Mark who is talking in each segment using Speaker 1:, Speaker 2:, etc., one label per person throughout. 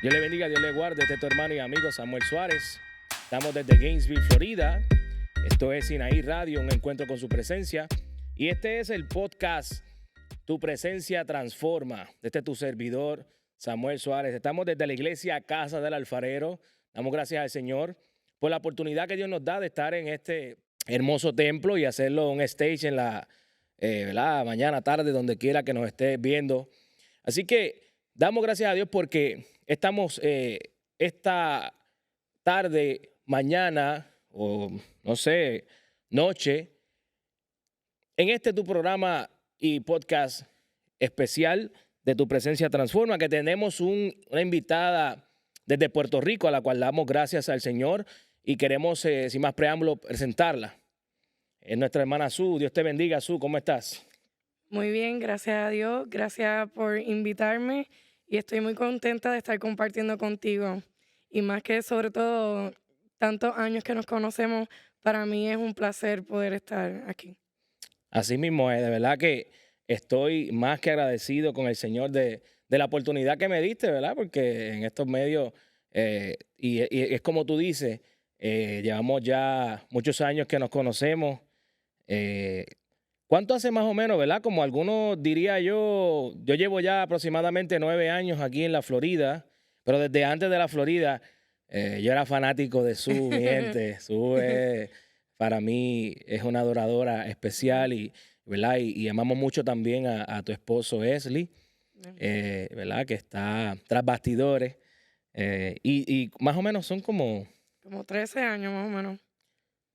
Speaker 1: Dios le bendiga, Dios le guarde. Este es tu hermano y amigo Samuel Suárez. Estamos desde Gainesville, Florida. Esto es Sinaí Radio, un encuentro con su presencia. Y este es el podcast Tu Presencia Transforma. Este es tu servidor, Samuel Suárez. Estamos desde la iglesia Casa del Alfarero. Damos gracias al Señor por la oportunidad que Dios nos da de estar en este hermoso templo y hacerlo un stage en la mañana, tarde, donde quiera que nos esté viendo. Así que damos gracias a Dios porque estamos esta tarde, mañana o no sé, noche, en este tu programa y podcast especial de Tu Presencia Transforma, que tenemos una invitada desde Puerto Rico a la cual damos gracias al Señor y queremos, sin más preámbulo, presentarla. Es nuestra hermana Su. Dios te bendiga, Su. ¿Cómo estás?
Speaker 2: Muy bien, gracias a Dios. Gracias por invitarme y estoy muy contenta de estar compartiendo contigo. Y más que sobre todo, tantos años que nos conocemos, para mí es un placer poder estar aquí.
Speaker 1: Así mismo es, de verdad que estoy más que agradecido con el Señor de la oportunidad que me diste, ¿verdad? Porque en estos medios, y es como tú dices, llevamos ya muchos años que nos conocemos. eh, ¿Cuánto hace más o menos, verdad? Como algunos diría yo llevo ya aproximadamente 9 años aquí en la Florida, pero desde antes de la Florida, yo era fanático de Su, mi gente. Su para mí es una adoradora especial y, ¿verdad? Y amamos mucho también a tu esposo Esli, ¿verdad? Que está tras bastidores. Y más o menos son como,
Speaker 2: Como 13 años más o menos.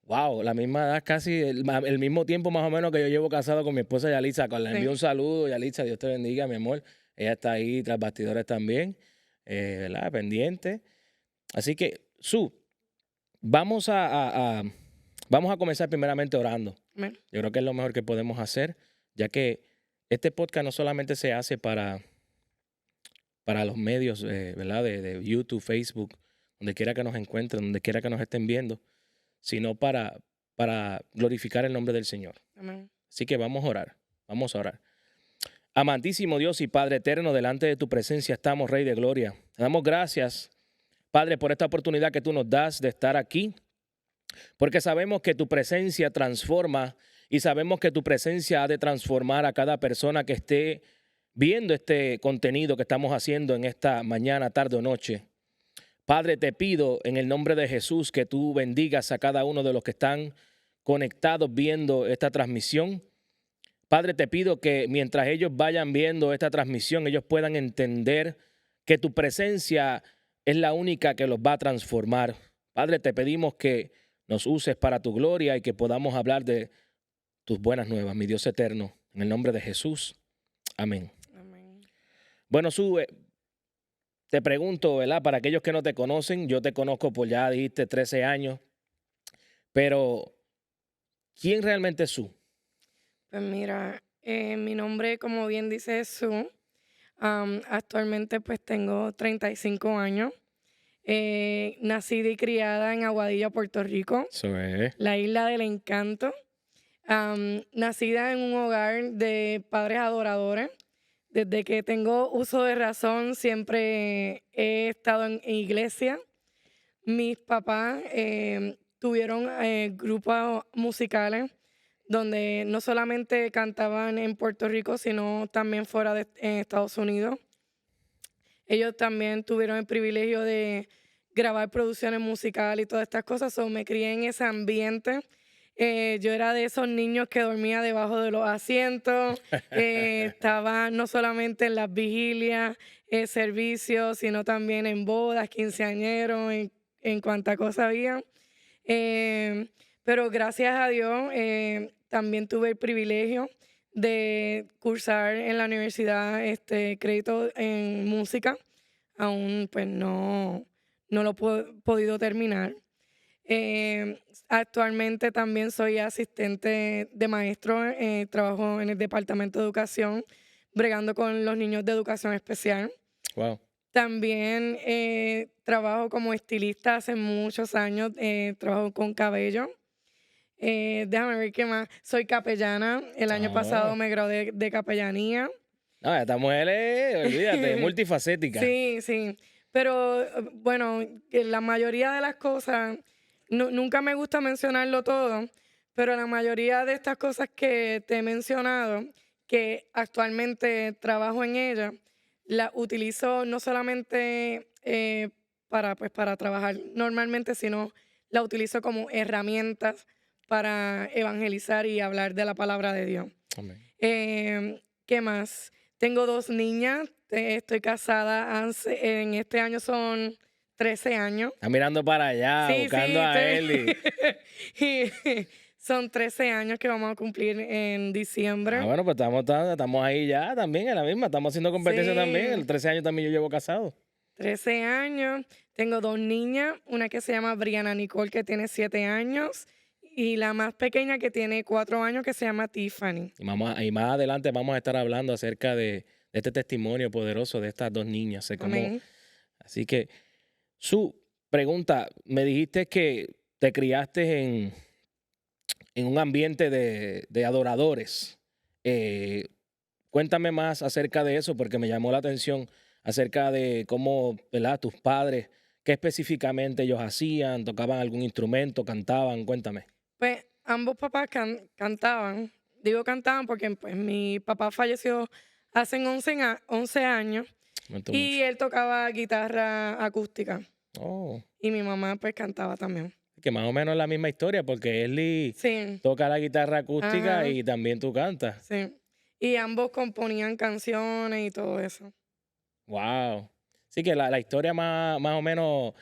Speaker 1: wow, la misma edad, casi el mismo tiempo más o menos que yo llevo casado con mi esposa Yalitza. Le envío
Speaker 2: Sí.
Speaker 1: un saludo, Yalitza, Dios te bendiga, mi amor. Ella está ahí tras bastidores también, ¿verdad? Pendiente. Así que, Su, vamos vamos a comenzar primeramente orando.
Speaker 2: Amén.
Speaker 1: Yo creo que es lo mejor que podemos hacer, ya que este podcast no solamente se hace para los medios, ¿verdad? De YouTube, Facebook, donde quiera que nos encuentren, donde quiera que nos estén viendo, sino para glorificar el nombre del Señor.
Speaker 2: Amén.
Speaker 1: Así que vamos a orar, vamos a orar. Amantísimo Dios y Padre eterno, delante de tu presencia estamos, Rey de Gloria. Te damos gracias, Padre, por esta oportunidad que tú nos das de estar aquí, porque sabemos que tu presencia transforma y sabemos que tu presencia ha de transformar a cada persona que esté viendo este contenido que estamos haciendo en esta mañana, tarde o noche. Padre, te pido en el nombre de Jesús que tú bendigas a cada uno de los que están conectados viendo esta transmisión. Padre, te pido que mientras ellos vayan viendo esta transmisión, ellos puedan entender que tu presencia es la única que los va a transformar. Padre, te pedimos que nos uses para tu gloria y que podamos hablar de tus buenas nuevas, mi Dios eterno. En el nombre de Jesús. Amén.
Speaker 2: Amén.
Speaker 1: Bueno, Su, te pregunto, ¿verdad? Para aquellos que no te conocen, yo te conozco por ya dijiste 13 años, pero ¿quién realmente es Su?
Speaker 2: Pues mira, mi nombre, como bien dice, es Su. Actualmente pues tengo 35 años. Nacida y criada en Aguadilla, Puerto Rico,
Speaker 1: Eso es.
Speaker 2: la isla del encanto. Nacida en un hogar de padres adoradores. Desde que tengo uso de razón siempre he estado en iglesia. Mis papás tuvieron grupos musicales donde no solamente cantaban en Puerto Rico, sino también fuera de en Estados Unidos. Ellos también tuvieron el privilegio de grabar producciones musicales y todas estas cosas. So, me crié en ese ambiente. Yo era de esos niños que dormía debajo de los asientos. Estaba no solamente en las vigilias, servicios, sino también en bodas, quinceañeros, en cuanta cosa había. Pero gracias a Dios también tuve el privilegio de cursar en la universidad crédito en música. Aún pues no lo he podido terminar. Actualmente también soy asistente de maestro, trabajo en el Departamento de Educación, bregando con los niños de educación especial.
Speaker 1: Wow.
Speaker 2: También trabajo como estilista hace muchos años, trabajo con cabello. Déjame ver qué más. Soy capellana. El año pasado
Speaker 1: Oh.
Speaker 2: me gradué de capellanía.
Speaker 1: No, esta mujer es, olvídate, multifacética.
Speaker 2: Sí, sí. Pero bueno, que la mayoría de las cosas, nunca me gusta mencionarlo todo, pero la mayoría de estas cosas que te he mencionado, que actualmente trabajo en ellas, las utilizo no solamente para trabajar normalmente, sino la utilizo como herramientas para evangelizar y hablar de la palabra de Dios.
Speaker 1: Amén.
Speaker 2: ¿Qué más? Tengo 2 niñas, estoy casada, en este año son 13 años.
Speaker 1: Está mirando para allá,
Speaker 2: Sí,
Speaker 1: buscando a
Speaker 2: estoy-
Speaker 1: él.
Speaker 2: y son 13 años que vamos a cumplir en diciembre.
Speaker 1: Bueno, pues estamos ahí ya también en la misma. Estamos haciendo competencia también.
Speaker 2: Sí.
Speaker 1: El 13 años también yo llevo casado.
Speaker 2: 13 años. Tengo 2 niñas, una que se llama Brianna Nicole, que tiene 7 años, y la más pequeña que tiene 4 años, que se llama Tiffany.
Speaker 1: Y más adelante vamos a estar hablando acerca de este testimonio poderoso de estas 2 niñas. Sé cómo-
Speaker 2: Amén.
Speaker 1: Así que, su pregunta, me dijiste que te criaste en un ambiente de adoradores. Cuéntame más acerca de eso porque me llamó la atención acerca de cómo, ¿verdad? Tus padres, qué específicamente ellos hacían, tocaban algún instrumento, cantaban, cuéntame.
Speaker 2: Pues ambos papás cantaban. Digo cantaban porque pues, mi papá falleció hace 11 años
Speaker 1: Lamento
Speaker 2: y
Speaker 1: mucho.
Speaker 2: él tocaba guitarra acústica
Speaker 1: Oh,
Speaker 2: y mi mamá pues cantaba también.
Speaker 1: que más o menos es la misma historia porque Esli
Speaker 2: Sí,
Speaker 1: toca la guitarra acústica
Speaker 2: ajá,
Speaker 1: y también tú cantas.
Speaker 2: sí. Y ambos componían canciones y todo eso.
Speaker 1: Wow. Sí que la historia más o menos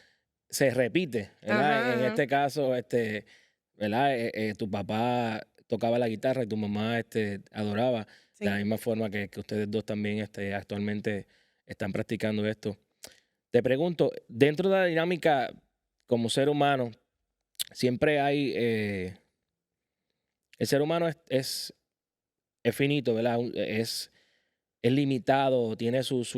Speaker 1: se repite, ¿verdad?
Speaker 2: Ajá,
Speaker 1: En
Speaker 2: ajá,
Speaker 1: este caso, ¿verdad? Tu papá tocaba la guitarra y tu mamá adoraba de la
Speaker 2: sí.
Speaker 1: misma forma que ustedes dos también actualmente están practicando esto. Te pregunto, dentro de la dinámica como ser humano, siempre hay, el ser humano es finito, ¿verdad? Es limitado, tiene sus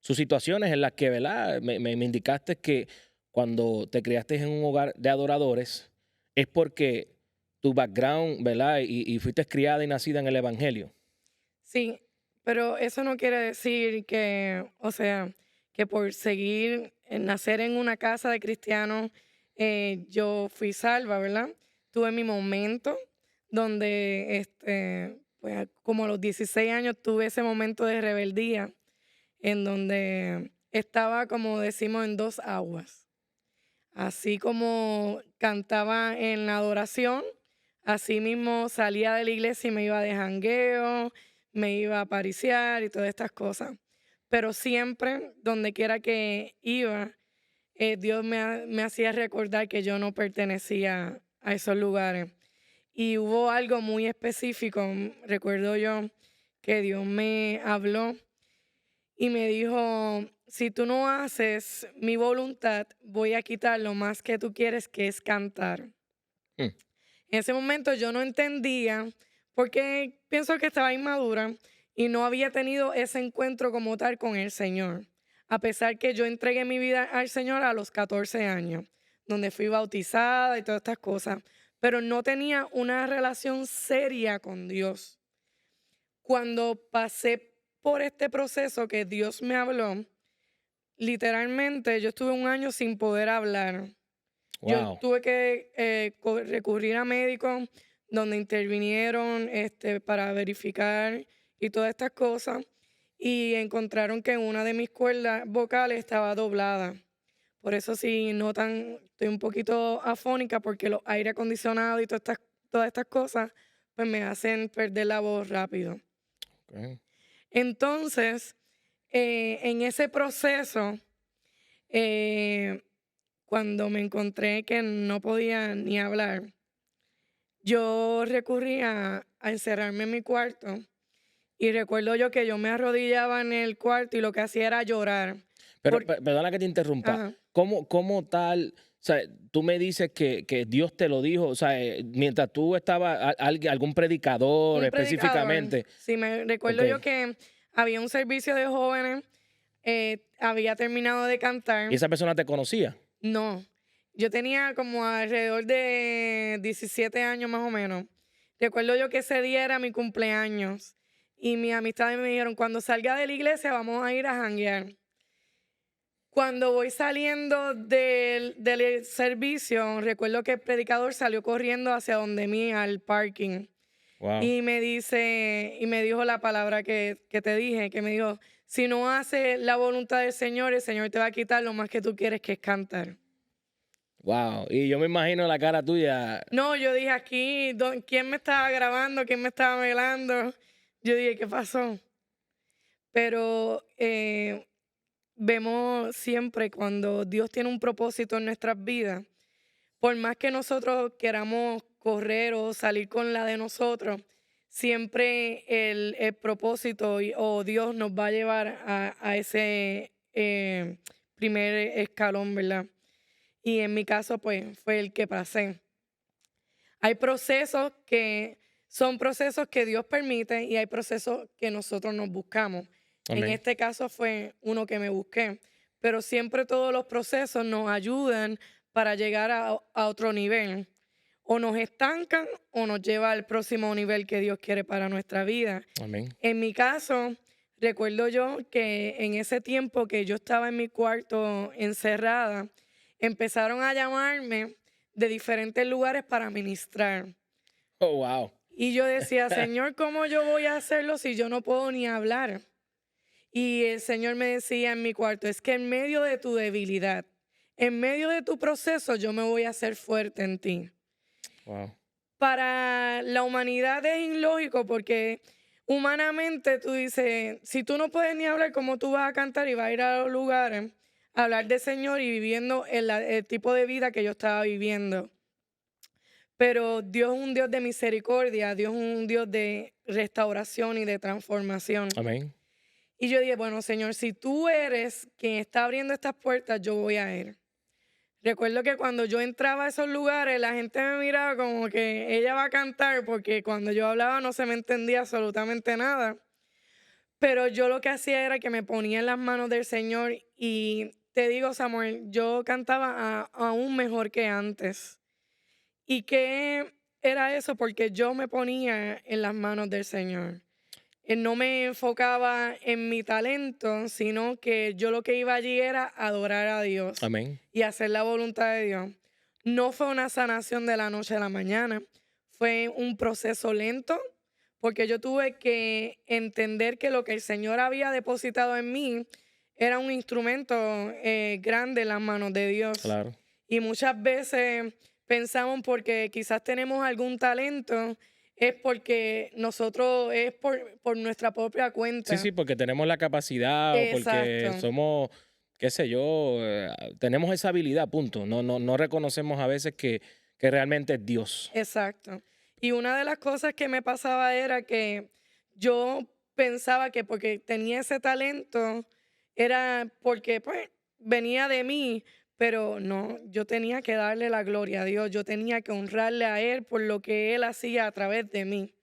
Speaker 1: situaciones en las que, ¿verdad? Me indicaste que cuando te criaste en un hogar de adoradores es porque tu background, ¿verdad? Y fuiste criada y nacida en el Evangelio.
Speaker 2: Sí, pero eso no quiere decir que, o sea, que por seguir, nacer en una casa de cristianos, yo fui salva, ¿verdad? Tuve mi momento donde, pues como a los 16 años tuve ese momento de rebeldía en donde estaba, como decimos, en 2 aguas. Así como cantaba en la adoración, así mismo salía de la iglesia y me iba de jangueo, me iba a pariciar y todas estas cosas. Pero siempre, donde quiera que iba, Dios me hacía recordar que yo no pertenecía a esos lugares. Y hubo algo muy específico, recuerdo yo, que Dios me habló y me dijo, si tú no haces mi voluntad, voy a quitar lo más que tú quieres, que es cantar.
Speaker 1: Mm,
Speaker 2: En ese momento yo no entendía porque pienso que estaba inmadura y no había tenido ese encuentro como tal con el Señor. A pesar que yo entregué mi vida al Señor a los 14 años, donde fui bautizada y todas estas cosas, pero no tenía una relación seria con Dios. Cuando pasé por este proceso que Dios me habló, literalmente yo estuve 1 año sin poder hablar. Yo
Speaker 1: wow.
Speaker 2: tuve que recurrir a médicos donde intervinieron para verificar y todas estas cosas y encontraron que una de mis cuerdas vocales estaba doblada. Por eso si notan, estoy un poquito afónica porque los aire acondicionados y todas estas cosas pues me hacen perder la voz rápido.
Speaker 1: Ok.
Speaker 2: Entonces, en ese proceso, eh, cuando me encontré que no podía ni hablar, yo recurrí a encerrarme en mi cuarto y recuerdo yo que yo me arrodillaba en el cuarto y lo que hacía era llorar.
Speaker 1: Pero
Speaker 2: Por-
Speaker 1: perdona que te interrumpa.
Speaker 2: Ajá,
Speaker 1: ¿Cómo tal? O sea, tú me dices que Dios te lo dijo, o sea, mientras tú estabas, algún predicador
Speaker 2: un predicador.
Speaker 1: específicamente.
Speaker 2: Sí, me
Speaker 1: Ok.
Speaker 2: recuerdo yo que había un servicio de jóvenes, había terminado de
Speaker 1: ¿Y
Speaker 2: cantar.
Speaker 1: esa persona te conocía?
Speaker 2: No, yo tenía como alrededor de 17 años más o menos. Recuerdo yo que ese día era mi cumpleaños y mis amistades me dijeron, cuando salga de la iglesia vamos a ir a janguear. Cuando voy saliendo del servicio, recuerdo que el predicador salió corriendo hacia donde mí, al parking.
Speaker 1: Wow.
Speaker 2: Y me dijo la palabra que te dije, que me dijo, si no haces la voluntad del Señor, el Señor te va a quitar lo más que tú quieres, que es cantar.
Speaker 1: Wow. Y yo me imagino la cara tuya.
Speaker 2: No, yo dije aquí, ¿quién me estaba grabando? ¿Quién me estaba velando? Yo dije, ¿qué pasó? Pero vemos siempre cuando Dios tiene un propósito en nuestras vidas, por más que nosotros queramos correr o salir con la de nosotros, siempre el propósito o Dios nos va a llevar a ese primer escalón, ¿verdad? Y en mi caso, pues, fue el que pasé. Hay procesos que son procesos que Dios permite y hay procesos que nosotros nos buscamos. En
Speaker 1: Amén.
Speaker 2: este caso fue uno que me busqué, pero siempre todos los procesos nos ayudan para llegar a otro nivel. O nos estancan o nos lleva al próximo nivel que Dios quiere para nuestra vida.
Speaker 1: Amén.
Speaker 2: En mi caso, recuerdo yo que en ese tiempo que yo estaba en mi cuarto encerrada, empezaron a llamarme de diferentes lugares para ministrar.
Speaker 1: Oh, wow.
Speaker 2: Y yo decía, Señor, ¿cómo yo voy a hacerlo si yo no puedo ni hablar? Y el Señor me decía en mi cuarto, es que en medio de tu debilidad, en medio de tu proceso, yo me voy a hacer fuerte en ti.
Speaker 1: Wow.
Speaker 2: Para la humanidad es ilógico porque humanamente tú dices, si tú no puedes ni hablar, ¿cómo tú vas a cantar y vas a ir a los lugares a hablar del Señor y viviendo el tipo de vida que yo estaba viviendo? Pero Dios es un Dios de misericordia, Dios es un Dios de restauración y de transformación.
Speaker 1: Amén.
Speaker 2: Y yo dije, bueno, Señor, si tú eres quien está abriendo estas puertas, yo voy a ir. Recuerdo que cuando yo entraba a esos lugares, la gente me miraba como que ella va a cantar, porque cuando yo hablaba no se me entendía absolutamente nada. Pero yo lo que hacía era que me ponía en las manos del Señor y te digo, Samuel, yo cantaba aún mejor que antes. ¿Y qué era eso? Porque yo me ponía en las manos del Señor. Él no me enfocaba en mi talento, sino que yo lo que iba allí era adorar a Dios
Speaker 1: Amén.
Speaker 2: y hacer la voluntad de Dios. No fue una sanación de la noche a la mañana, fue un proceso lento, porque yo tuve que entender que lo que el Señor había depositado en mí era un instrumento grande en las manos de Dios.
Speaker 1: Claro.
Speaker 2: Y muchas veces pensamos porque quizás tenemos algún talento, es porque nosotros, es por nuestra propia cuenta.
Speaker 1: Sí, porque tenemos la capacidad o porque
Speaker 2: Exacto.
Speaker 1: somos, qué sé yo, tenemos esa habilidad, punto. No reconocemos a veces que realmente es Dios.
Speaker 2: Exacto. Y una de las cosas que me pasaba era que yo pensaba que porque tenía ese talento era porque pues venía de mí, pero no, yo tenía que darle la gloria a Dios, yo tenía que honrarle a Él por lo que Él hacía a través de mí.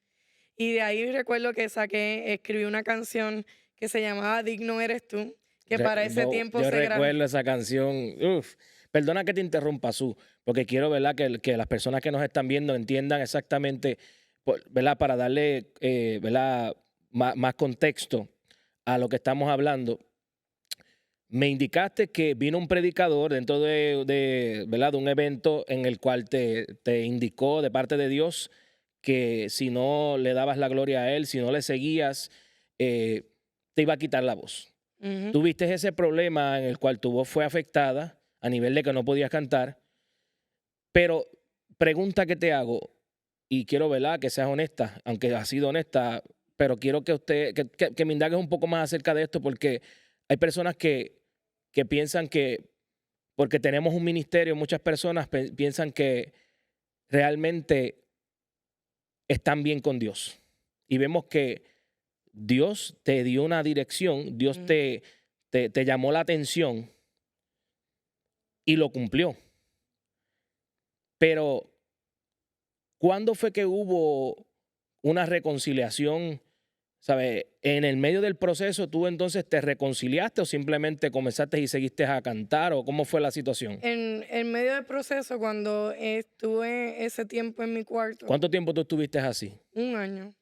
Speaker 2: Y de ahí recuerdo que escribí una canción que se llamaba Digno eres tú, que para ese tiempo
Speaker 1: Yo
Speaker 2: se grabó.
Speaker 1: recuerdo esa canción. Uf. Perdona que te interrumpa, Su, porque quiero, ¿verdad? Que las personas que nos están viendo entiendan exactamente, ¿verdad? Para darle, ¿verdad? Más contexto a lo que estamos hablando. Me indicaste que vino un predicador dentro ¿verdad? De un evento en el cual te indicó de parte de Dios que si no le dabas la gloria a Él, si no le seguías, te iba a quitar la voz.
Speaker 2: Ujú.
Speaker 1: Tuviste ese problema en el cual tu voz fue afectada a nivel de que no podías cantar, pero pregunta que te hago, y quiero, ¿verdad? Que seas honesta, aunque has sido honesta, pero quiero que me indagues un poco más acerca de esto, porque hay personas que piensan que, porque tenemos un ministerio, muchas personas piensan que realmente están bien con Dios. Y vemos que Dios te dio una dirección, Dios
Speaker 2: Mm.
Speaker 1: te llamó la atención y lo cumplió. Pero, ¿cuándo fue que hubo una reconciliación? ¿Sabes? En el medio del proceso, ¿tú entonces te reconciliaste o simplemente comenzaste y seguiste a cantar? ¿O cómo fue la situación?
Speaker 2: En medio del proceso, cuando estuve ese tiempo en mi cuarto,
Speaker 1: ¿Cuánto tiempo tú estuviste así?
Speaker 2: un año,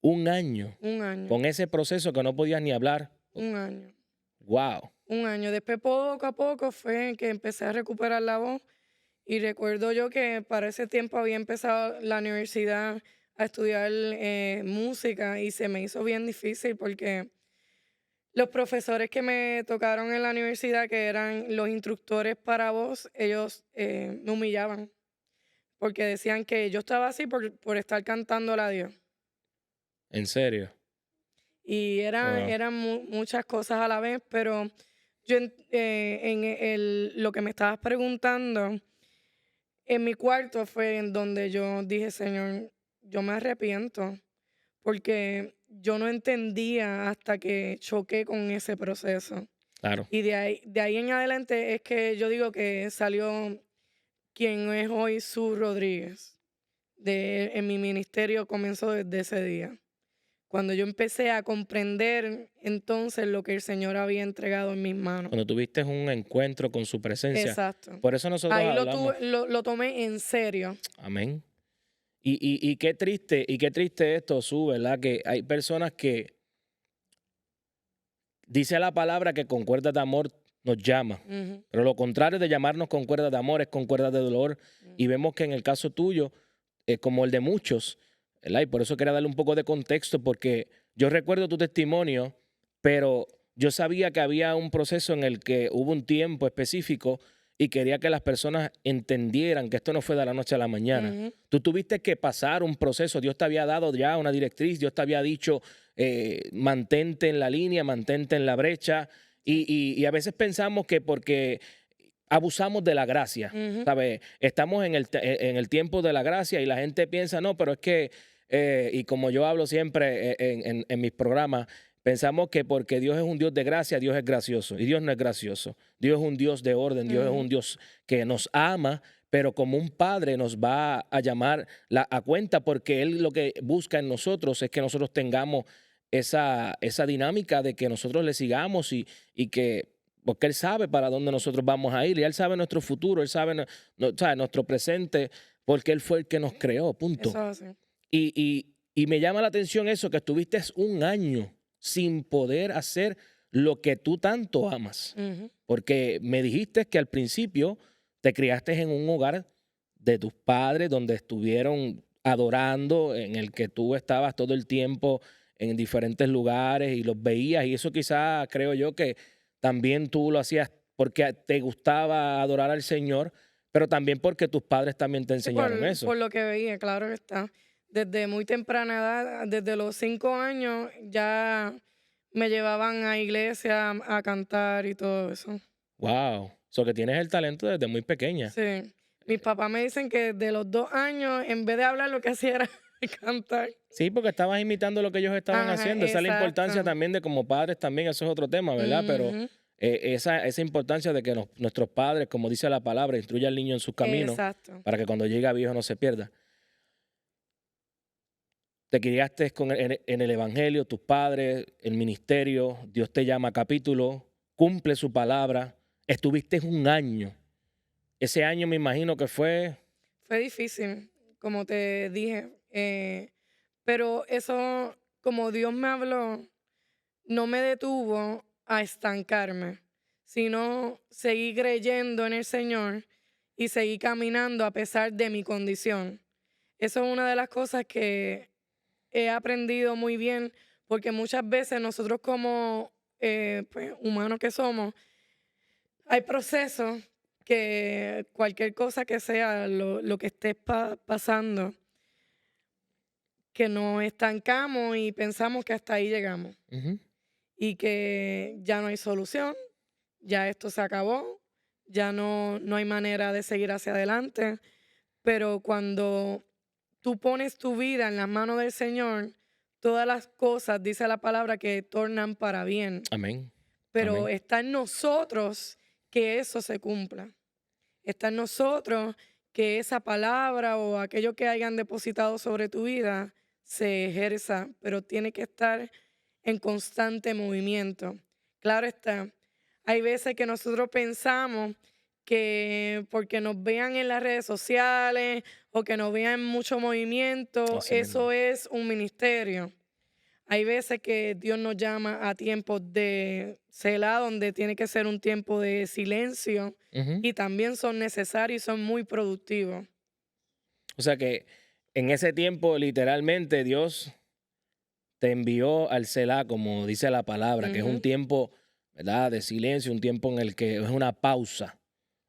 Speaker 1: Un año.
Speaker 2: un año,
Speaker 1: Con ese proceso que no podías ni hablar.
Speaker 2: un año.
Speaker 1: Wow.
Speaker 2: Un año. Después, poco a poco, fue que empecé a recuperar la voz. Y recuerdo yo que para ese tiempo había empezado la universidad a estudiar música y se me hizo bien difícil porque los profesores que me tocaron en la universidad, que eran los instructores para voz, ellos me humillaban porque decían que yo estaba así por estar cantando a Dios.
Speaker 1: ¿En serio?
Speaker 2: Y
Speaker 1: Wow.
Speaker 2: eran muchas cosas a la vez, pero yo lo que me estabas preguntando, en mi cuarto fue en donde yo dije, Señor, yo me arrepiento, porque yo no entendía hasta que choqué con ese proceso.
Speaker 1: Claro.
Speaker 2: Y de ahí en adelante es que yo digo que salió quien es hoy Su Rodríguez. En mi ministerio comenzó desde ese día. Cuando yo empecé a comprender entonces lo que el Señor había entregado en mis manos.
Speaker 1: Cuando tuviste un encuentro con su presencia.
Speaker 2: Exacto.
Speaker 1: Por eso nosotros
Speaker 2: Ahí
Speaker 1: hablamos.
Speaker 2: lo tomé en serio.
Speaker 1: Amén. Y qué triste esto, Su, ¿verdad? Que hay personas que dice la palabra que con cuerdas de amor nos llama.
Speaker 2: Ujú,
Speaker 1: Pero lo contrario de llamarnos con cuerdas de amor es con cuerdas de dolor. Y vemos que en el caso tuyo, como el de muchos, ¿verdad? Y por eso quería darle un poco de contexto, porque yo recuerdo tu testimonio, pero yo sabía que había un proceso en el que hubo un tiempo específico y quería que las personas entendieran que esto no fue de la noche a la mañana.
Speaker 2: ujú,
Speaker 1: Tú tuviste que pasar un proceso, Dios te había dado ya una directriz, Dios te había dicho, mantente en la línea, mantente en la brecha, y a veces pensamos que porque abusamos de la gracia,
Speaker 2: ujú.
Speaker 1: ¿sabes? Estamos en el tiempo de la gracia y la gente piensa, no, pero es que, y como yo hablo siempre en mis programas, pensamos que porque Dios es un Dios de gracia, Dios es gracioso. Y Dios no es gracioso. Dios es un Dios de orden, Dios es un
Speaker 2: Ujú,
Speaker 1: Dios que nos ama, pero como un padre nos va a llamar a cuenta porque Él lo que busca en nosotros es que nosotros tengamos esa dinámica de que nosotros le sigamos y que porque Él sabe para dónde nosotros vamos a ir y Él sabe nuestro futuro, Él sabe, sabe nuestro presente, porque Él fue el que nos creó, punto.
Speaker 2: eso es así.
Speaker 1: Y me llama la atención eso, que estuviste un año sin poder hacer lo que tú tanto amas,
Speaker 2: Ujú,
Speaker 1: porque me dijiste que al principio te criaste en un hogar de tus padres donde estuvieron adorando, en el que tú estabas todo el tiempo en diferentes lugares y los veías y eso quizás creo yo que también tú lo hacías porque te gustaba adorar al Señor, pero también porque tus padres también te
Speaker 2: sí,
Speaker 1: enseñaron eso.
Speaker 2: por lo que veía, claro que está. Desde muy temprana edad, desde los 5 años, ya me llevaban a iglesia a cantar y todo eso.
Speaker 1: Wow. So que tienes el talento desde muy pequeña.
Speaker 2: Sí. Mis papás me dicen que de los 2 años, en vez de hablar, lo que hacía era cantar.
Speaker 1: Sí, porque estabas imitando lo que ellos estaban
Speaker 2: Ajá,
Speaker 1: haciendo. Esa es la importancia
Speaker 2: exacto.
Speaker 1: también de como padres también, eso es otro tema, ¿verdad? Pero
Speaker 2: Ujú,
Speaker 1: esa importancia de que nuestros padres, como dice la palabra, instruya al niño en sus caminos
Speaker 2: exacto.
Speaker 1: para que cuando llegue a viejo no se pierda. Te criaste en el Evangelio, tus padres, el ministerio, Dios te llama a capítulo, cumple su palabra. Estuviste un año. Ese año me imagino que fue.
Speaker 2: Fue difícil, como te dije, pero eso, como Dios me habló, no me detuvo a estancarme, sino seguí creyendo en el Señor y seguí caminando a pesar de mi condición. Eso es una de las cosas que he aprendido muy bien, porque muchas veces nosotros como pues, humanos que somos, hay procesos que cualquier cosa que sea lo que estés pasando, que nos estancamos y pensamos que hasta ahí llegamos
Speaker 1: Ujú.
Speaker 2: y que ya no hay solución, ya esto se acabó, ya no hay manera de seguir hacia adelante. Pero cuando tú pones tu vida en las manos del Señor, todas las cosas, dice la palabra, que tornan para bien.
Speaker 1: Amén.
Speaker 2: Pero
Speaker 1: Amén.
Speaker 2: está en nosotros que eso se cumpla. Está en nosotros que esa palabra o aquello que hayan depositado sobre tu vida se ejerza, pero tiene que estar en constante movimiento. Claro está, hay veces que nosotros pensamos que porque nos vean en las redes sociales o que nos vean mucho movimiento,
Speaker 1: Así mismo.
Speaker 2: eso es un ministerio. hay veces que Dios nos llama a tiempos de Selah, donde tiene que ser un tiempo de silencio,
Speaker 1: Ujú.
Speaker 2: y también son necesarios y son muy productivos.
Speaker 1: O sea que en ese tiempo, literalmente, Dios te envió al Selah, como dice la palabra, que es un
Speaker 2: Ujú,
Speaker 1: tiempo, ¿verdad?, de silencio, un tiempo en el que es una pausa.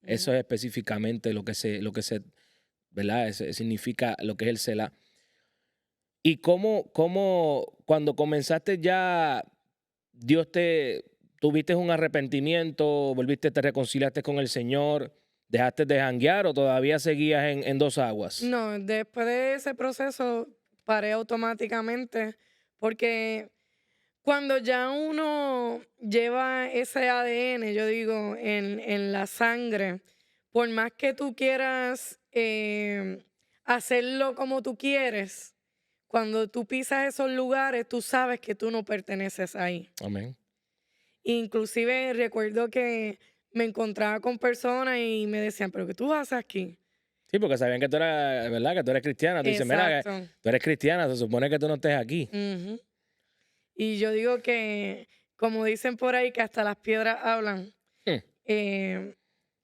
Speaker 1: Eso
Speaker 2: ujú.
Speaker 1: es específicamente ¿verdad? Significa lo que es el Selah. ¿Y cuando comenzaste ya, Dios tuviste un arrepentimiento, volviste, te reconciliaste con el Señor, dejaste de janguear o todavía seguías en dos aguas?
Speaker 2: No, después de ese proceso paré automáticamente porque cuando ya uno lleva ese ADN, yo digo, en la sangre, por más que tú quieras hacerlo como tú quieres, cuando tú pisas esos lugares, tú sabes que tú no perteneces ahí.
Speaker 1: Amén.
Speaker 2: Inclusive recuerdo que me encontraba con personas y me decían, pero ¿qué tú haces aquí?
Speaker 1: Sí, porque sabían que tú eras, ¿verdad? Que tú eres cristiana. Tú dices, mira, que
Speaker 2: Exacto.
Speaker 1: tú eres cristiana, se supone que tú no estés aquí.
Speaker 2: Ujú. Y yo digo que, como dicen por ahí, que hasta las piedras hablan.
Speaker 1: Hmm.
Speaker 2: eh,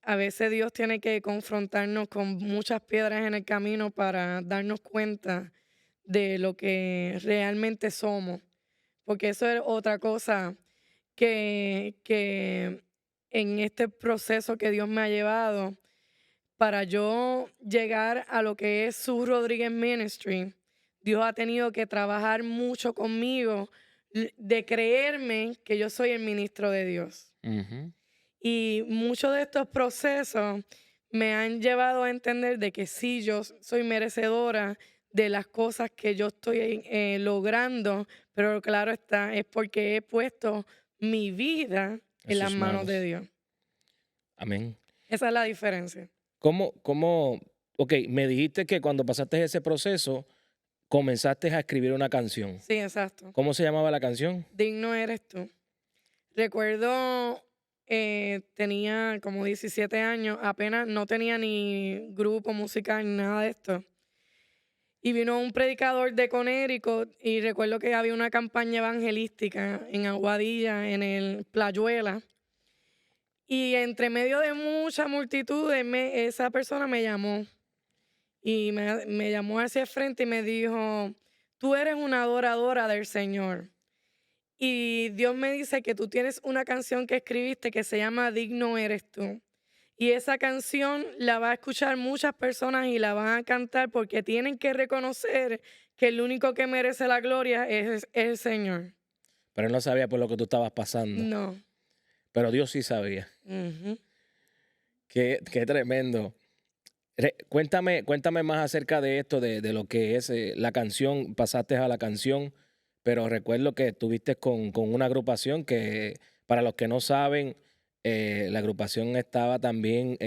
Speaker 2: a veces Dios tiene que confrontarnos con muchas piedras en el camino para darnos cuenta de lo que realmente somos. Porque eso es otra cosa que en este proceso que Dios me ha llevado, para yo llegar a lo que es su Rodríguez Ministry, Dios ha tenido que trabajar mucho conmigo de creerme que yo soy el ministro de Dios.
Speaker 1: Ujú.
Speaker 2: Y muchos de estos procesos me han llevado a entender de que sí, yo soy merecedora de las cosas que yo estoy logrando, pero claro está, es porque he puesto mi vida
Speaker 1: En
Speaker 2: en las
Speaker 1: sus
Speaker 2: manos de
Speaker 1: manos.
Speaker 2: Dios.
Speaker 1: Amén.
Speaker 2: Esa es la diferencia.
Speaker 1: Ok, me dijiste que cuando pasaste ese proceso, comenzaste a escribir una canción.
Speaker 2: Sí, exacto.
Speaker 1: ¿Cómo se llamaba la canción?
Speaker 2: Digno eres tú. Recuerdo, tenía como 17 años, apenas no tenía ni grupo musical ni nada de esto. Y vino un predicador de Connecticut y recuerdo que había una campaña evangelística en Aguadilla, en el Playuela. Y entre medio de mucha multitud, esa persona me llamó y me llamó hacia el frente y me dijo, tú eres una adoradora del Señor. Y Dios me dice que tú tienes una canción que escribiste que se llama Digno eres tú. Y esa canción la va a escuchar muchas personas y la van a cantar porque tienen que reconocer que el único que merece la gloria es el Señor.
Speaker 1: Pero él no sabía por lo que tú estabas pasando.
Speaker 2: No.
Speaker 1: Pero Dios sí sabía.
Speaker 2: Ujú.
Speaker 1: Qué tremendo. Cuéntame más acerca de esto, de lo que es la canción. Pasaste a la canción, pero recuerdo que estuviste con una agrupación que, para los que no saben, la agrupación estaba también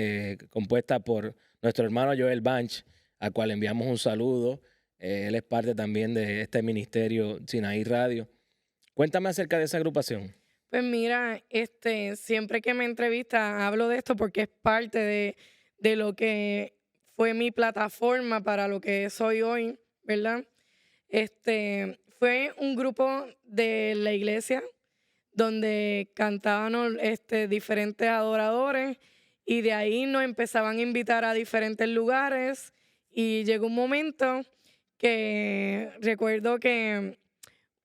Speaker 1: compuesta por nuestro hermano Joel Banch, al cual enviamos un saludo. Él es parte también de este ministerio Sinaí Radio. Cuéntame acerca de esa agrupación.
Speaker 2: Pues mira, siempre que me entrevista hablo de esto porque es parte de lo que fue mi plataforma para lo que soy hoy, ¿verdad? Fue un grupo de la iglesia donde cantaban diferentes adoradores y de ahí nos empezaban a invitar a diferentes lugares y llegó un momento que recuerdo que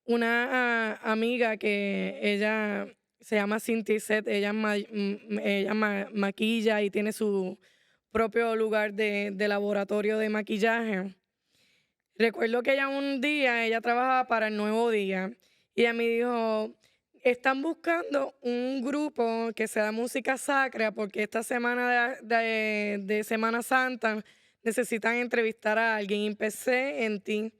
Speaker 2: una amiga que ella se llama Cindy Set, ella maquilla y tiene su propio lugar de laboratorio de maquillaje. Recuerdo que ella un día, ella trabajaba para el Nuevo Día y ella me dijo, están buscando un grupo que sea música sacra porque esta semana de Semana Santa necesitan entrevistar a alguien y pensé en ti.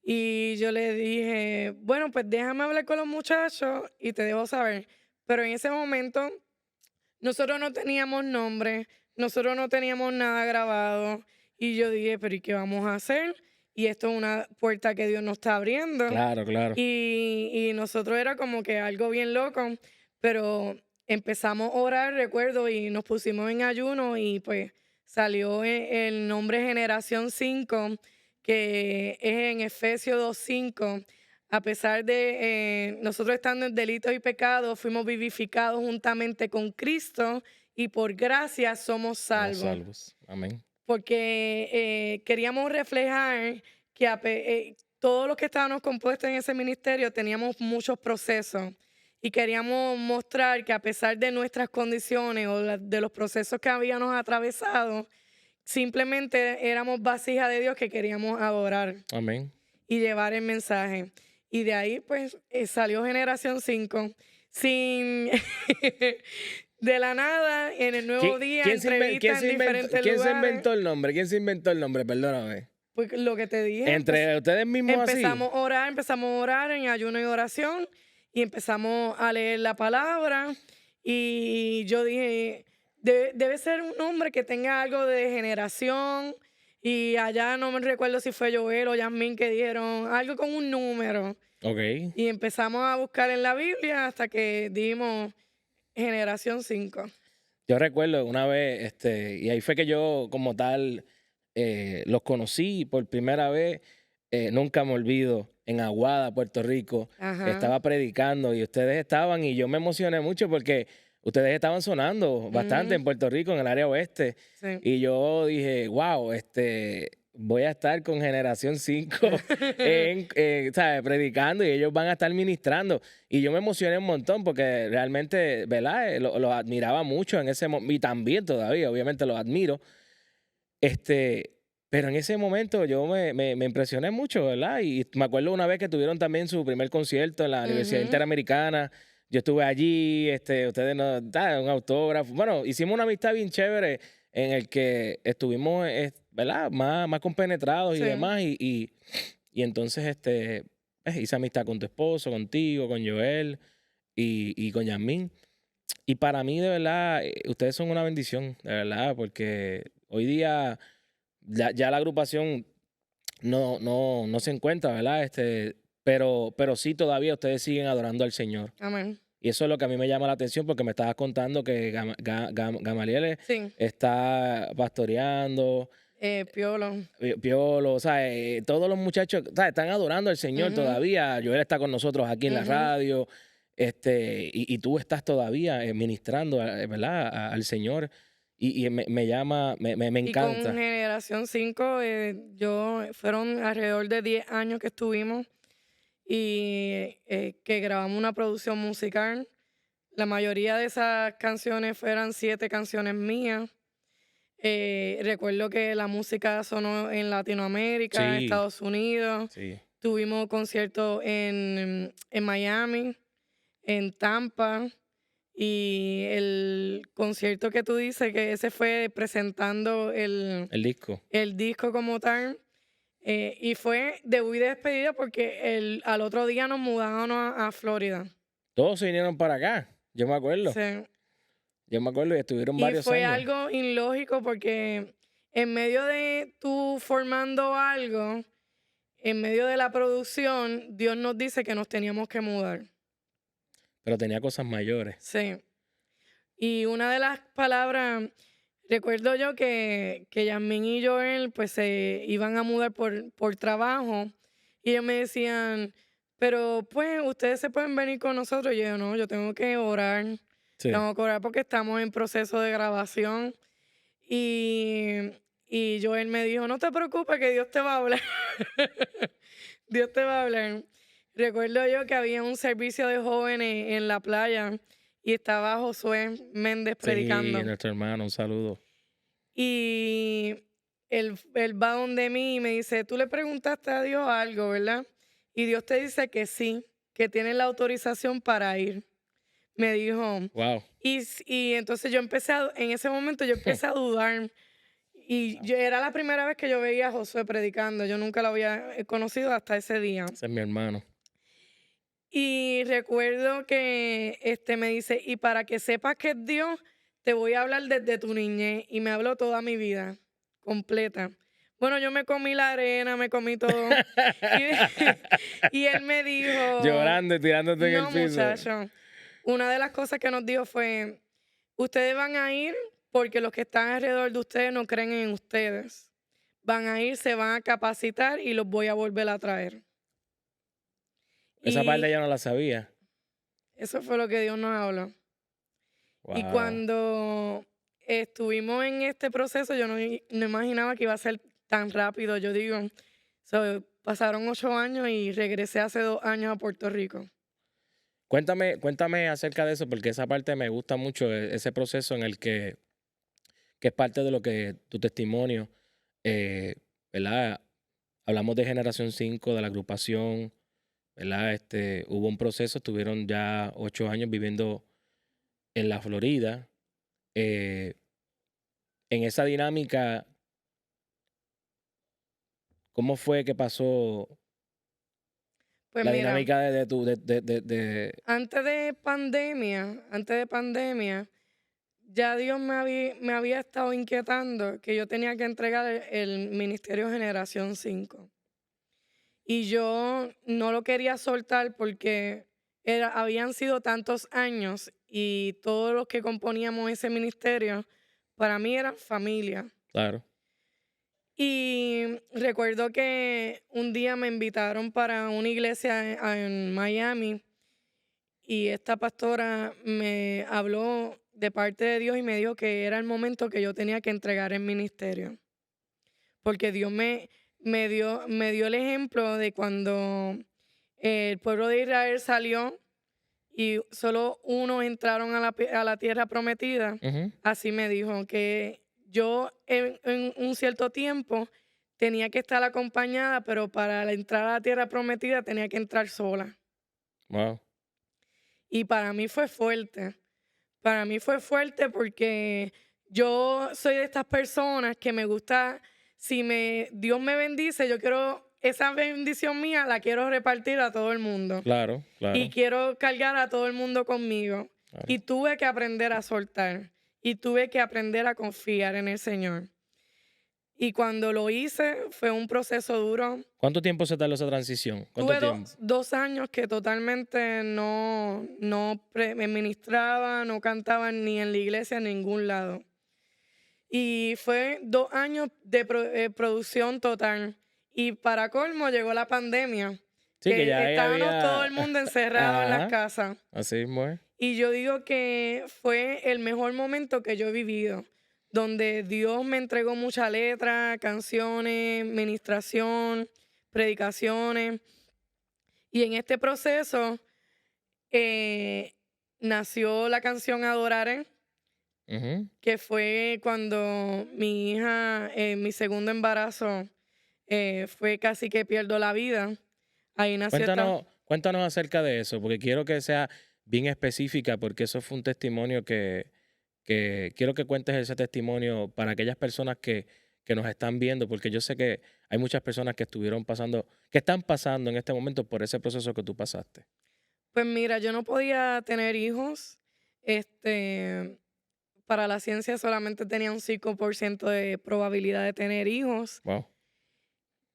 Speaker 2: Y yo le dije, bueno, pues déjame hablar con los muchachos y te dejo saber. Pero en ese momento nosotros no teníamos nombre, nosotros no teníamos nada grabado. Y yo dije, pero ¿y qué vamos a hacer? Y esto es una puerta que Dios nos está abriendo.
Speaker 1: Claro, claro.
Speaker 2: Y nosotros era como que algo bien loco, pero empezamos a orar, recuerdo, y nos pusimos en ayuno y pues salió el nombre Generación 5 que es en Efesios 2:5. A pesar de nosotros estando en delitos y pecados, fuimos vivificados juntamente con Cristo y por gracia somos
Speaker 1: Somos
Speaker 2: salvos.
Speaker 1: salvos. Amén.
Speaker 2: Porque queríamos reflejar que todos los que estábamos compuestos en ese ministerio teníamos muchos procesos y queríamos mostrar que a pesar de nuestras condiciones o de los procesos que habíamos atravesado, simplemente éramos vasijas de Dios que queríamos adorar
Speaker 1: Amén.
Speaker 2: y llevar el mensaje. Y de ahí, pues, salió Generación 5. Sin... de la nada, en el nuevo día, entrevistas en diferentes
Speaker 1: ¿Quién se
Speaker 2: lugares.
Speaker 1: inventó el nombre? ¿Quién se inventó el nombre? Perdóname.
Speaker 2: Pues lo que te dije.
Speaker 1: Entre ustedes mismos
Speaker 2: empezamos a orar en ayuno y oración y empezamos a leer la palabra y yo dije, debe ser un hombre que tenga algo de generación y allá no me recuerdo si fue Joel o Yasmín que dijeron algo con un número.
Speaker 1: así. Ok.
Speaker 2: Y empezamos a buscar en la Biblia hasta que dimos Generación 5.
Speaker 1: Yo recuerdo una vez, y ahí fue que yo como tal los conocí por primera vez, nunca me olvido, en Aguada, Puerto Rico.
Speaker 2: Ajá.
Speaker 1: Estaba predicando y ustedes estaban y yo me emocioné mucho porque ustedes estaban sonando bastante en Puerto Rico, en el área oeste.
Speaker 2: Sí.
Speaker 1: Y yo dije, wow, voy a estar con Generación 5 ¿sabes? Predicando y ellos van a estar ministrando. Y yo me emocioné un montón porque realmente, ¿verdad? Los admiraba mucho en ese momento y también todavía, obviamente los admiro. Pero en ese momento yo me impresioné mucho, ¿verdad? Y me acuerdo una vez que tuvieron también su primer concierto en la Universidad Interamericana. Yo estuve allí, ustedes nos daban un autógrafo. Bueno, hicimos una amistad bien chévere en el que estuvimos, ¿verdad? Más compenetrados y
Speaker 2: Sí.
Speaker 1: demás. Y entonces hice amistad con tu esposo, contigo, con Joel y con Yasmín. Y para mí, de verdad, ustedes son una bendición, de verdad, porque hoy día ya la agrupación no se encuentra, ¿verdad? Pero sí todavía ustedes siguen adorando al Señor.
Speaker 2: Amén.
Speaker 1: Y eso es lo que a mí me llama la atención porque me estabas contando que Gamaliel
Speaker 2: Sí.
Speaker 1: está pastoreando,
Speaker 2: Piolo.
Speaker 1: Piolo, o sea, todos los muchachos, o sea, están adorando al Señor todavía. Joel está con nosotros aquí en la radio, y tú estás todavía ministrando, ¿verdad? Al Señor. Y me llama, me
Speaker 2: Y
Speaker 1: encanta.
Speaker 2: con Generación 5, fueron alrededor de 10 años que estuvimos y que grabamos una producción musical. La mayoría de esas canciones fueran 7 canciones mías. Recuerdo que la música sonó en Latinoamérica, en
Speaker 1: Sí.
Speaker 2: Estados Unidos.
Speaker 1: Sí.
Speaker 2: Tuvimos conciertos en Miami, en Tampa. Y el concierto que tú dices, que ese fue presentando
Speaker 1: El disco.
Speaker 2: el disco como tal. Y fue debut y despedida porque al otro día nos mudaron a Florida.
Speaker 1: Todos se vinieron para acá. Yo me acuerdo.
Speaker 2: Sí.
Speaker 1: Yo me acuerdo y estuvieron
Speaker 2: Y
Speaker 1: varios
Speaker 2: fue
Speaker 1: años.
Speaker 2: algo ilógico porque en medio de tú formando algo, en medio de la producción, Dios nos dice que nos teníamos que mudar.
Speaker 1: Pero tenía cosas mayores.
Speaker 2: Sí. Y una de las palabras, recuerdo yo que Yasmín y Joel pues se iban a mudar por trabajo y ellos me decían, pero pues ustedes se pueden venir con nosotros. Y yo no, yo tengo que orar.
Speaker 1: Sí.
Speaker 2: Tengo que orar porque estamos en proceso de grabación. Y Joel me dijo, no te preocupes que Dios te va a hablar. Dios te va a hablar. Recuerdo yo que había un servicio de jóvenes en la playa y estaba Josué Méndez predicando.
Speaker 1: Sí, nuestro hermano, un saludo.
Speaker 2: Y él va donde mí y me dice, tú le preguntaste a Dios algo, ¿verdad? Y Dios te dice que sí, que tienes la autorización para ir. Me dijo.
Speaker 1: Wow.
Speaker 2: Y entonces en ese momento yo empecé a dudar. Y era la primera vez que yo veía a Josué predicando. Yo nunca lo había conocido hasta ese día.
Speaker 1: Ese es mi hermano.
Speaker 2: Y recuerdo que me dice, y para que sepas que es Dios, te voy a hablar desde tu niñez. Y me habló toda mi vida, completa. Bueno, yo me comí la arena, me comí todo. y él me dijo...
Speaker 1: Llorando y tirándote en el
Speaker 2: No,
Speaker 1: piso.
Speaker 2: muchacho. Una de las cosas que nos dijo fue, ustedes van a ir porque los que están alrededor de ustedes no creen en ustedes. Van a ir, se van a capacitar y los voy a volver a traer.
Speaker 1: Esa parte
Speaker 2: Y
Speaker 1: ya no la sabía.
Speaker 2: eso fue lo que Dios nos habló. Y
Speaker 1: Wow.
Speaker 2: cuando estuvimos en este proceso, yo no imaginaba que iba a ser tan rápido. Yo digo, pasaron 8 años y regresé hace 2 años a Puerto Rico.
Speaker 1: Cuéntame acerca de eso, porque esa parte me gusta mucho, ese proceso en el que es parte de lo que tu testimonio, eh, ¿verdad? Hablamos de Generación 5, de la agrupación, ¿verdad? Hubo un proceso, estuvieron ya 8 años viviendo en la Florida. En esa dinámica, ¿cómo fue que pasó
Speaker 2: Pues
Speaker 1: la
Speaker 2: mira,
Speaker 1: dinámica de tu, de-
Speaker 2: antes de pandemia, ya Dios me había estado inquietando que yo tenía que entregar el Ministerio Generación 5. Y yo no lo quería soltar porque habían sido tantos años y todos los que componíamos ese ministerio, para mí eran familia.
Speaker 1: Claro.
Speaker 2: Y recuerdo que un día me invitaron para una iglesia en Miami y esta pastora me habló de parte de Dios y me dijo que era el momento que yo tenía que entregar el ministerio. Porque Dios me dio el ejemplo de cuando el pueblo de Israel salió y solo unos entraron a la tierra prometida.
Speaker 1: Ujú.
Speaker 2: Así me dijo que yo en un cierto tiempo tenía que estar acompañada, pero para entrar a la tierra prometida tenía que entrar sola.
Speaker 1: Wow.
Speaker 2: Y para mí fue fuerte. Para mí fue fuerte porque yo soy de estas personas que me gusta, Dios me bendice, yo quiero, esa bendición mía la quiero repartir a todo el mundo.
Speaker 1: Claro,
Speaker 2: Y
Speaker 1: claro,
Speaker 2: quiero cargar a todo el mundo conmigo.
Speaker 1: claro.
Speaker 2: Y tuve que aprender a soltar. Y tuve que aprender a confiar en el Señor. Y cuando lo hice, fue un proceso duro.
Speaker 1: ¿Cuánto tiempo se tardó esa transición? ¿Cuánto
Speaker 2: Tuve
Speaker 1: tiempo?
Speaker 2: 2 años que totalmente me ministraba, no cantaba ni en la iglesia, en ningún lado. Y fue 2 años de producción total. Y para colmo llegó la pandemia,
Speaker 1: Sí, que
Speaker 2: que
Speaker 1: ya ahí
Speaker 2: estábamos todo
Speaker 1: había...
Speaker 2: el mundo encerrado en las
Speaker 1: Ajá,
Speaker 2: casas.
Speaker 1: así mismo es.
Speaker 2: Y yo digo que fue el mejor momento que yo he vivido, donde Dios me entregó mucha letra, canciones, ministración, predicaciones. Y en este proceso eh, nació la canción Adoraré,
Speaker 1: Ujú.
Speaker 2: que fue cuando mi hija, mi segundo embarazo, fue casi que pierdo la vida. Ahí nació esta...
Speaker 1: Cuéntanos acerca de eso, porque quiero que sea bien específica, porque eso fue un testimonio que quiero que cuentes ese testimonio para aquellas personas que nos están viendo, porque yo sé que hay muchas personas que que están pasando en este momento por ese proceso que tú pasaste.
Speaker 2: Pues mira, yo no podía tener hijos. Para la ciencia solamente tenía un 5% de probabilidad de tener hijos.
Speaker 1: Wow.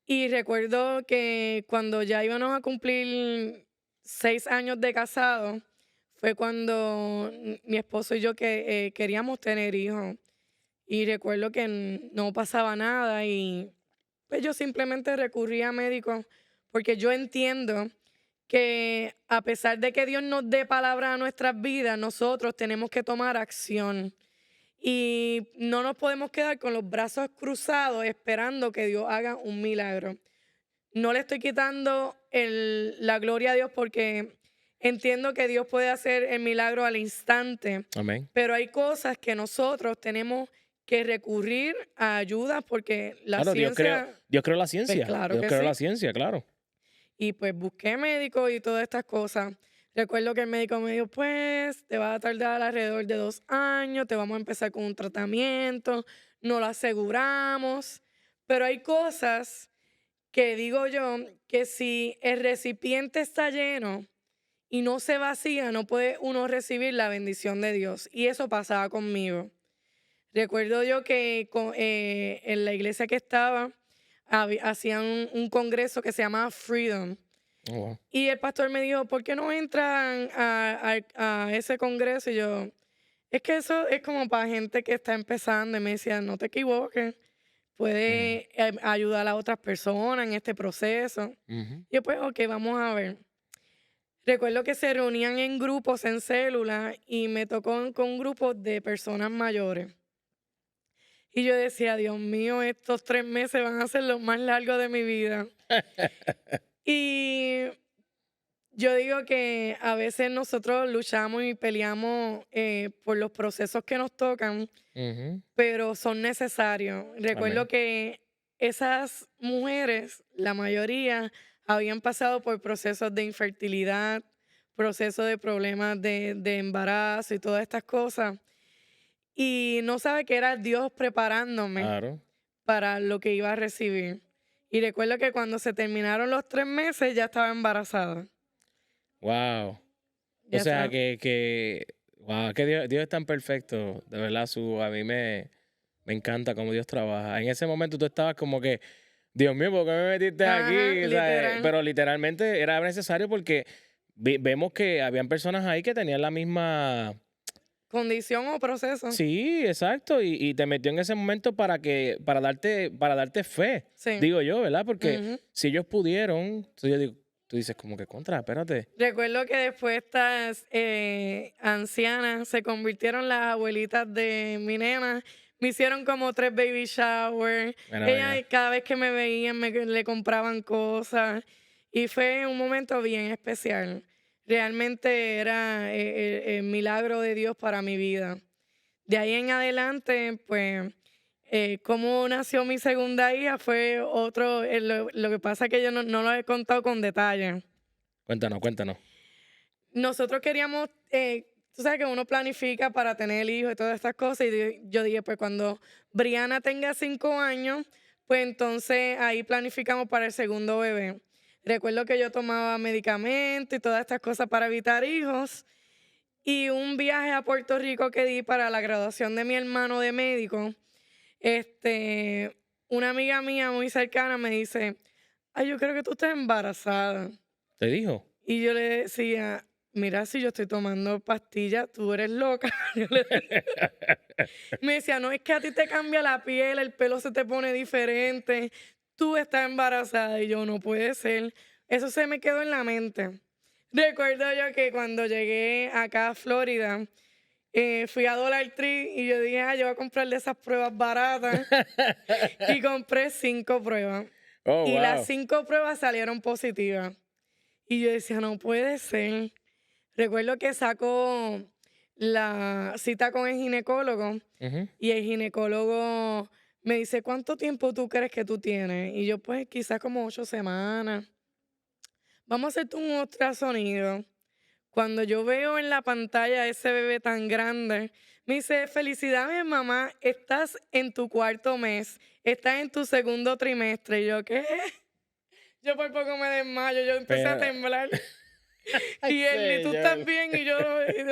Speaker 2: Y recuerdo que cuando ya íbamos a cumplir 6 años de casado, fue cuando mi esposo y yo queríamos tener hijos. Y recuerdo que no pasaba nada y pues yo simplemente recurrí a médicos porque yo entiendo que a pesar de que Dios nos dé palabra a nuestras vidas, nosotros tenemos que tomar acción. Y no nos podemos quedar con los brazos cruzados esperando que Dios haga un milagro. No le estoy quitando la gloria a Dios porque entiendo que Dios puede hacer el milagro al instante,
Speaker 1: Amén.
Speaker 2: pero hay cosas que nosotros tenemos que recurrir a ayuda porque la
Speaker 1: Claro,
Speaker 2: ciencia,
Speaker 1: Dios creó la
Speaker 2: pues
Speaker 1: ciencia.
Speaker 2: claro
Speaker 1: Dios
Speaker 2: que
Speaker 1: creó
Speaker 2: sí.
Speaker 1: la ciencia, claro.
Speaker 2: Y pues busqué médico y todas estas cosas. Recuerdo que el médico me dijo, pues te va a tardar alrededor de 2 años, te vamos a empezar con un tratamiento, no lo aseguramos. Pero hay cosas que digo yo que si el recipiente está lleno y no se vacía, no puede uno recibir la bendición de Dios. Y eso pasaba conmigo. Recuerdo yo que en la iglesia que estaba hacían un congreso que se llamaba Freedom.
Speaker 1: Oh, wow.
Speaker 2: Y el pastor me dijo, ¿por qué no entran a ese congreso? Y yo, es que eso es como para gente que está empezando. Y me decía, no te equivoques, puede ayudar a otras personas en este proceso.
Speaker 1: Ujú.
Speaker 2: Y yo, pues, ok, vamos a ver. Recuerdo que se reunían en grupos, en células, y me tocó con un grupo de personas mayores. Y yo decía, Dios mío, estos 3 meses van a ser los más largos de mi vida. Y yo digo que a veces nosotros luchamos y peleamos por los procesos que nos tocan,
Speaker 1: Ujú.
Speaker 2: pero son necesarios. Recuerdo
Speaker 1: Amén.
Speaker 2: que esas mujeres, la mayoría, habían pasado por procesos de infertilidad, procesos de problemas de embarazo y todas estas cosas. Y no sabe que era Dios preparándome
Speaker 1: Claro.
Speaker 2: para lo que iba a recibir. Y recuerdo que cuando se terminaron los 3 meses ya estaba embarazada.
Speaker 1: Wow. O
Speaker 2: Ya
Speaker 1: sea
Speaker 2: estaba.
Speaker 1: wow, que Dios es tan perfecto. De verdad, a mí me encanta cómo Dios trabaja. En ese momento tú estabas como que, Dios mío, ¿por qué me metiste
Speaker 2: Ajá,
Speaker 1: aquí? O sea,
Speaker 2: literal.
Speaker 1: pero literalmente era necesario porque vemos que habían personas ahí que tenían la misma.
Speaker 2: Condición o proceso.
Speaker 1: Sí, exacto. Y te metió en ese momento para darte fe,
Speaker 2: Sí.
Speaker 1: digo yo, ¿verdad? Porque
Speaker 2: Ujú.
Speaker 1: si ellos pudieron, entonces yo digo, tú dices como que contra, espérate.
Speaker 2: Recuerdo que después estas ancianas se convirtieron las abuelitas de mi nena. Me hicieron como 3 baby shower.
Speaker 1: Mira,
Speaker 2: Ellas
Speaker 1: mira.
Speaker 2: cada vez que me veían le compraban cosas. Y fue un momento bien especial. Realmente era el milagro de Dios para mi vida. De ahí en adelante, pues, cómo nació mi segunda hija fue otro. Lo que pasa es que yo no lo he contado con detalle.
Speaker 1: Cuéntanos, cuéntanos.
Speaker 2: Nosotros queríamos, tú sabes que uno planifica para tener hijos y todas estas cosas, y yo dije, pues cuando Brianna tenga 5 años, pues entonces ahí planificamos para el segundo bebé. Recuerdo que yo tomaba medicamentos y todas estas cosas para evitar hijos, y un viaje a Puerto Rico que di para la graduación de mi hermano de médico, este, una amiga mía muy cercana me dice, ay, yo creo que tú estás embarazada.
Speaker 1: ¿Te dijo?
Speaker 2: Y yo le decía, mira, si yo estoy tomando pastillas, tú eres loca. Yo le decía. Me decía, no, es que a ti te cambia la piel, el pelo se te pone diferente, tú estás embarazada. Y yo, no puede ser. Eso se me quedó en la mente. Recuerdo yo que cuando llegué acá a Florida, fui a Dollar Tree y yo dije, yo voy a comprar de esas pruebas baratas. Y compré 5 pruebas.
Speaker 1: Oh,
Speaker 2: Y las
Speaker 1: wow.
Speaker 2: 5 pruebas salieron positivas. Y yo decía, no puede ser. Recuerdo que sacó la cita con el ginecólogo
Speaker 1: Ujú.
Speaker 2: y el ginecólogo me dice, ¿cuánto tiempo tú crees que tú tienes? Y yo, pues, quizás como 8 semanas. Vamos a hacerte un ultrasonido. Cuando yo veo en la pantalla ese bebé tan grande, me dice, felicidades, mamá, estás en tu 4 mes, estás en tu segundo trimestre. Y yo, ¿qué? Yo por poco me desmayo, yo empecé a
Speaker 1: Pero,
Speaker 2: temblar.
Speaker 1: ay,
Speaker 2: Y él, ¿y tú estás
Speaker 1: señor.
Speaker 2: bien? Y yo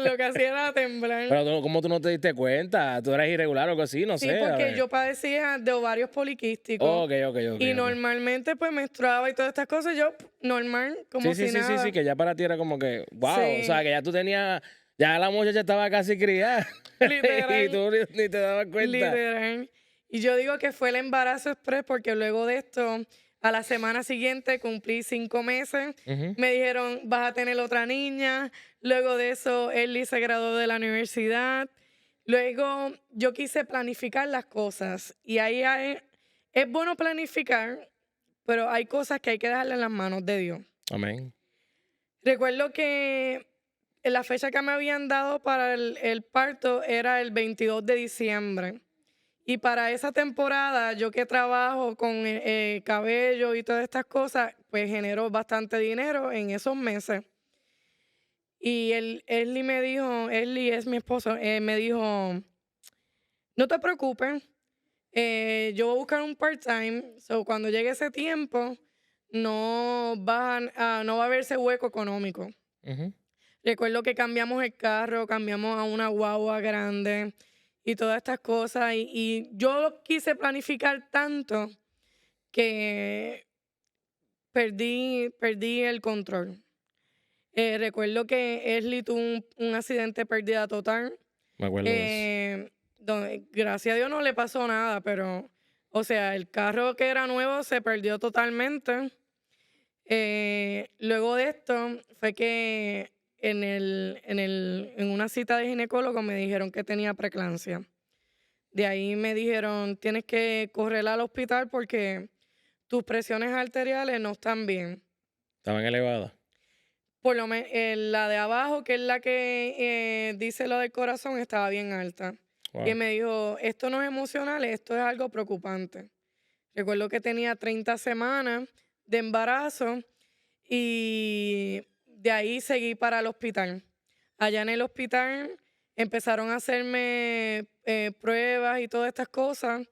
Speaker 2: lo que hacía era temblar.
Speaker 1: Pero ¿cómo tú no te diste cuenta? ¿Tú eras irregular o algo así? No
Speaker 2: Sí,
Speaker 1: sé, a
Speaker 2: porque
Speaker 1: ver.
Speaker 2: yo padecía de ovarios poliquísticos
Speaker 1: Ok, ok, ok,
Speaker 2: y
Speaker 1: ok.
Speaker 2: normalmente pues menstruaba y todas estas cosas, yo normal,
Speaker 1: Sí,
Speaker 2: como
Speaker 1: sí,
Speaker 2: si
Speaker 1: sí, sí, sí,
Speaker 2: nada.
Speaker 1: que ya para ti era como que, wow, o sea,
Speaker 2: Sí,
Speaker 1: que ya tú tenías, ya la muchacha estaba casi criada y
Speaker 2: literal,
Speaker 1: tú ni te dabas cuenta.
Speaker 2: literal. Y yo digo que fue el embarazo express porque luego de esto, a la semana siguiente cumplí 5 meses.
Speaker 1: Ujú.
Speaker 2: Me dijeron, vas a tener otra niña. Luego de eso, Ellie se graduó de la universidad. Luego yo quise planificar las cosas y es bueno planificar, pero hay cosas que hay que dejarle en las manos de Dios.
Speaker 1: Amén.
Speaker 2: Recuerdo que la fecha que me habían dado para el parto era el 22 de diciembre. Y para esa temporada, yo que trabajo con cabello y todas estas cosas, pues genero bastante dinero en esos meses. Y Ellie es mi esposo, me dijo, no te preocupes, yo voy a buscar un part-time, so cuando llegue ese tiempo, no va a haber ese hueco económico.
Speaker 1: Ujú.
Speaker 2: Recuerdo que cambiamos el carro, cambiamos a una guagua grande y todas estas cosas. Y yo lo quise planificar tanto que perdí el control. Recuerdo que Esli tuvo un accidente de pérdida total.
Speaker 1: Me acuerdo de eso.
Speaker 2: Donde, gracias a Dios no le pasó nada, pero, o sea, el carro que era nuevo se perdió totalmente. Luego de esto fue que en una cita de ginecólogo me dijeron que tenía preeclampsia. De ahí me dijeron, tienes que correr al hospital porque tus presiones arteriales no están bien.
Speaker 1: Estaban elevadas.
Speaker 2: Por lo menos la de abajo, que es la que dice lo del corazón, estaba bien alta. Y él
Speaker 1: Wow.
Speaker 2: me dijo, esto no es emocional, esto es algo preocupante. Recuerdo que tenía 30 semanas de embarazo y de ahí seguí para el hospital. Allá en el hospital empezaron a hacerme pruebas y todas estas cosas.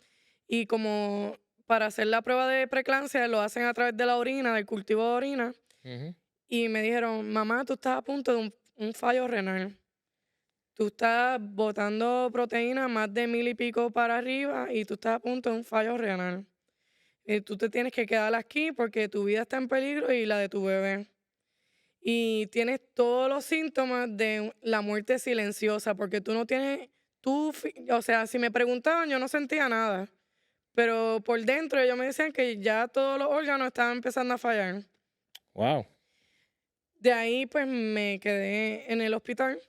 Speaker 2: Y como para hacer la prueba de preeclampsia lo hacen a través de la orina, del cultivo de orina.
Speaker 1: Ujú.
Speaker 2: Y me dijeron, mamá, tú estás a punto de un fallo renal. Tú estás botando proteína más de 1000 y pico para arriba y tú estás a punto de un fallo renal. Tú te tienes que quedar aquí porque tu vida está en peligro y la de tu bebé. Y tienes todos los síntomas de la muerte silenciosa porque tú no tienes, o sea, si me preguntaban yo no sentía nada, pero por dentro ellos me decían que ya todos los órganos estaban empezando a fallar.
Speaker 1: Wow.
Speaker 2: De ahí pues me quedé en el hospital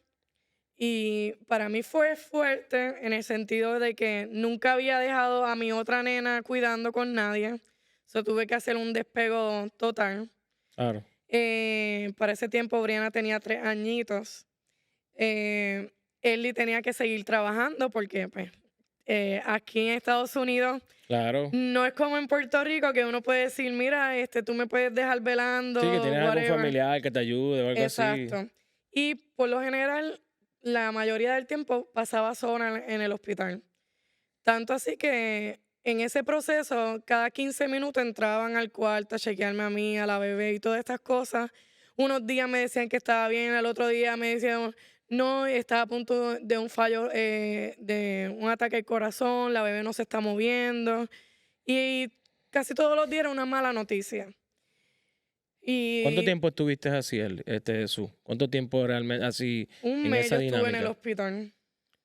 Speaker 2: y para mí fue fuerte en el sentido de que nunca había dejado a mi otra nena cuidando con nadie. Tuve que hacer un despego total.
Speaker 1: Claro.
Speaker 2: Para ese tiempo Brianna tenía 3 añitos. Ellie tenía que seguir trabajando porque pues, aquí en Estados Unidos
Speaker 1: Claro.
Speaker 2: no es como en Puerto Rico que uno puede decir, mira, tú me puedes dejar
Speaker 1: Sí, que
Speaker 2: velando,
Speaker 1: tienes algún
Speaker 2: whatever.
Speaker 1: familiar que te ayude o algo así.
Speaker 2: Exacto. Y por lo general, la mayoría del tiempo pasaba sola en el hospital. Tanto así que en ese proceso, cada 15 minutos entraban al cuarto a chequearme a mí, a la bebé y todas estas cosas. Unos días me decían que estaba bien, al otro día me decían, no, está a punto de un fallo, de un ataque al corazón, la bebé no se está moviendo. Y casi todos los días era una mala noticia.
Speaker 1: ¿Cuánto
Speaker 2: Y
Speaker 1: tiempo estuviste así, Jesús? ¿Cuánto tiempo realmente así
Speaker 2: un
Speaker 1: en
Speaker 2: mes
Speaker 1: esa
Speaker 2: yo estuve en el
Speaker 1: dinámica?
Speaker 2: hospital,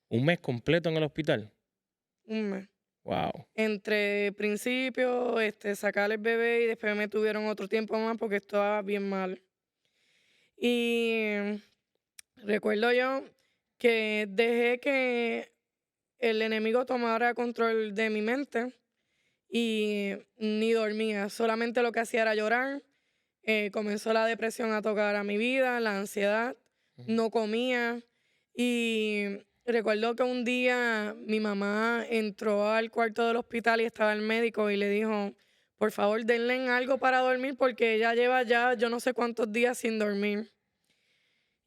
Speaker 1: ¿Un mes completo en el hospital?
Speaker 2: un mes.
Speaker 1: Wow.
Speaker 2: Entre principio, sacar el bebé y después me tuvieron otro tiempo más porque estaba bien mal. Y recuerdo yo que dejé que el enemigo tomara control de mi mente y ni dormía, solamente lo que hacía era llorar. Comenzó la depresión a tocar a mi vida, la ansiedad, no comía y recuerdo que un día mi mamá entró al cuarto del hospital y estaba el médico y le dijo, por favor denle algo para dormir porque ella lleva ya yo no sé cuántos días sin dormir.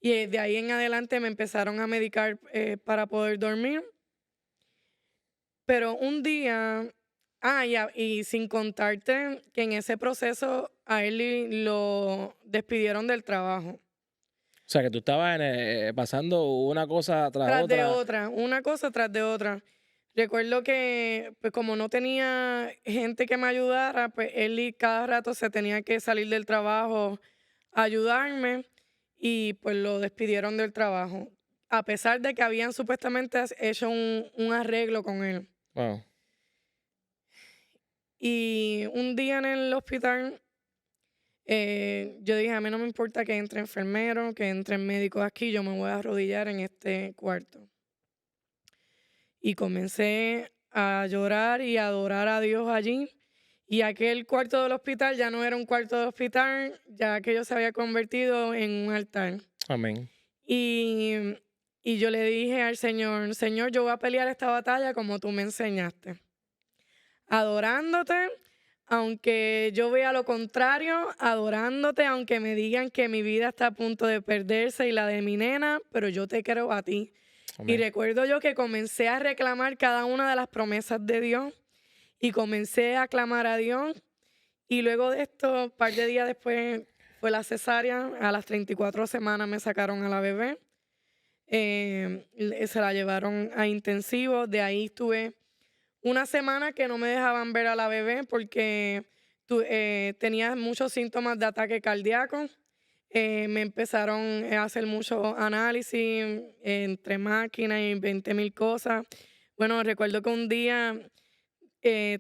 Speaker 2: Y de ahí en adelante me empezaron a medicar para poder dormir. Pero un día, y sin contarte que en ese proceso a él lo despidieron del trabajo.
Speaker 1: O sea, que tú estabas pasando una cosa tras
Speaker 2: Tras de
Speaker 1: otra.
Speaker 2: otra, una cosa tras de otra. Recuerdo que, pues como no tenía gente que me ayudara, pues él cada rato se tenía que salir del trabajo a ayudarme y pues lo despidieron del trabajo. A pesar de que habían supuestamente hecho un arreglo con él.
Speaker 1: Wow.
Speaker 2: Y un día en el hospital, yo dije, a mí no me importa que entre enfermeros, que entren médicos aquí, yo me voy a arrodillar en este cuarto. Y comencé a llorar y a adorar a Dios allí. Y aquel cuarto del hospital ya no era un cuarto del hospital, ya aquello se había convertido en un altar.
Speaker 1: Amén.
Speaker 2: Y, y yo le dije al Señor, Señor, yo voy a pelear esta batalla como tú me enseñaste. Adorándote, aunque yo vea lo contrario, adorándote, aunque me digan que mi vida está a punto de perderse y la de mi nena, pero yo te creo a ti. Y
Speaker 1: Amén.
Speaker 2: recuerdo yo que comencé a reclamar cada una de las promesas de Dios y comencé a clamar a Dios. Y luego de esto, un par de días después, fue la cesárea. A las 34 semanas me sacaron a la bebé. Se la llevaron a intensivo. De ahí estuve una semana que no me dejaban ver a la bebé porque tenía muchos síntomas de ataque cardíaco. Me empezaron a hacer muchos análisis entre máquinas y 20,000 cosas. Bueno, recuerdo que un día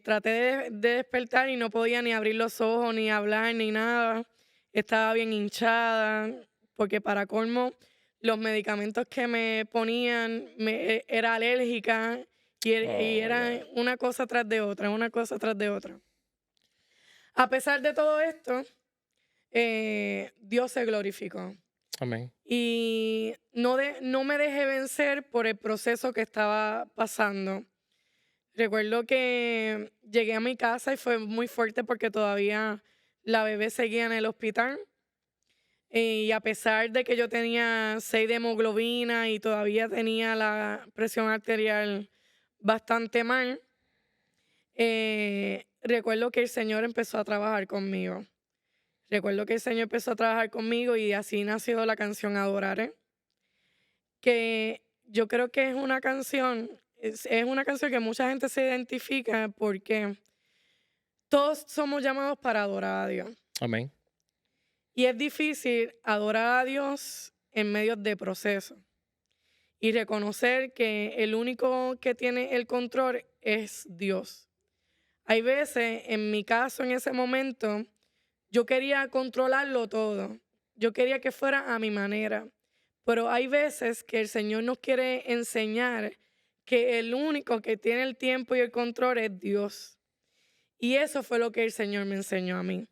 Speaker 2: traté de despertar y no podía ni abrir los ojos, ni hablar, ni nada. estaba bien hinchada, porque para colmo, los medicamentos que me ponían, era alérgica y
Speaker 1: Oh, my
Speaker 2: era
Speaker 1: God.
Speaker 2: una cosa tras de otra, una cosa tras de otra. A pesar de todo esto, Dios se glorificó.
Speaker 1: Amén.
Speaker 2: Y no me dejé vencer por el proceso que estaba pasando. Recuerdo que llegué a mi casa y fue muy fuerte porque todavía la bebé seguía en el hospital. Y a pesar de que yo tenía 6 de hemoglobina y todavía tenía la presión arterial bastante mal, recuerdo que el Señor empezó a trabajar conmigo. Recuerdo que el Señor empezó a trabajar conmigo y así nació la canción Adoraré, que yo creo que es una canción, es una canción que mucha gente se identifica porque todos somos llamados para adorar a Dios.
Speaker 1: Amén.
Speaker 2: Y es difícil adorar a Dios en medio de procesos y reconocer que el único que tiene el control es Dios. Hay veces, en mi caso, en ese momento, yo quería controlarlo todo. Yo quería que fuera a mi manera. Pero hay veces que el Señor nos quiere enseñar que el único que tiene el tiempo y el control es Dios. Y eso fue lo que el Señor me enseñó a mí.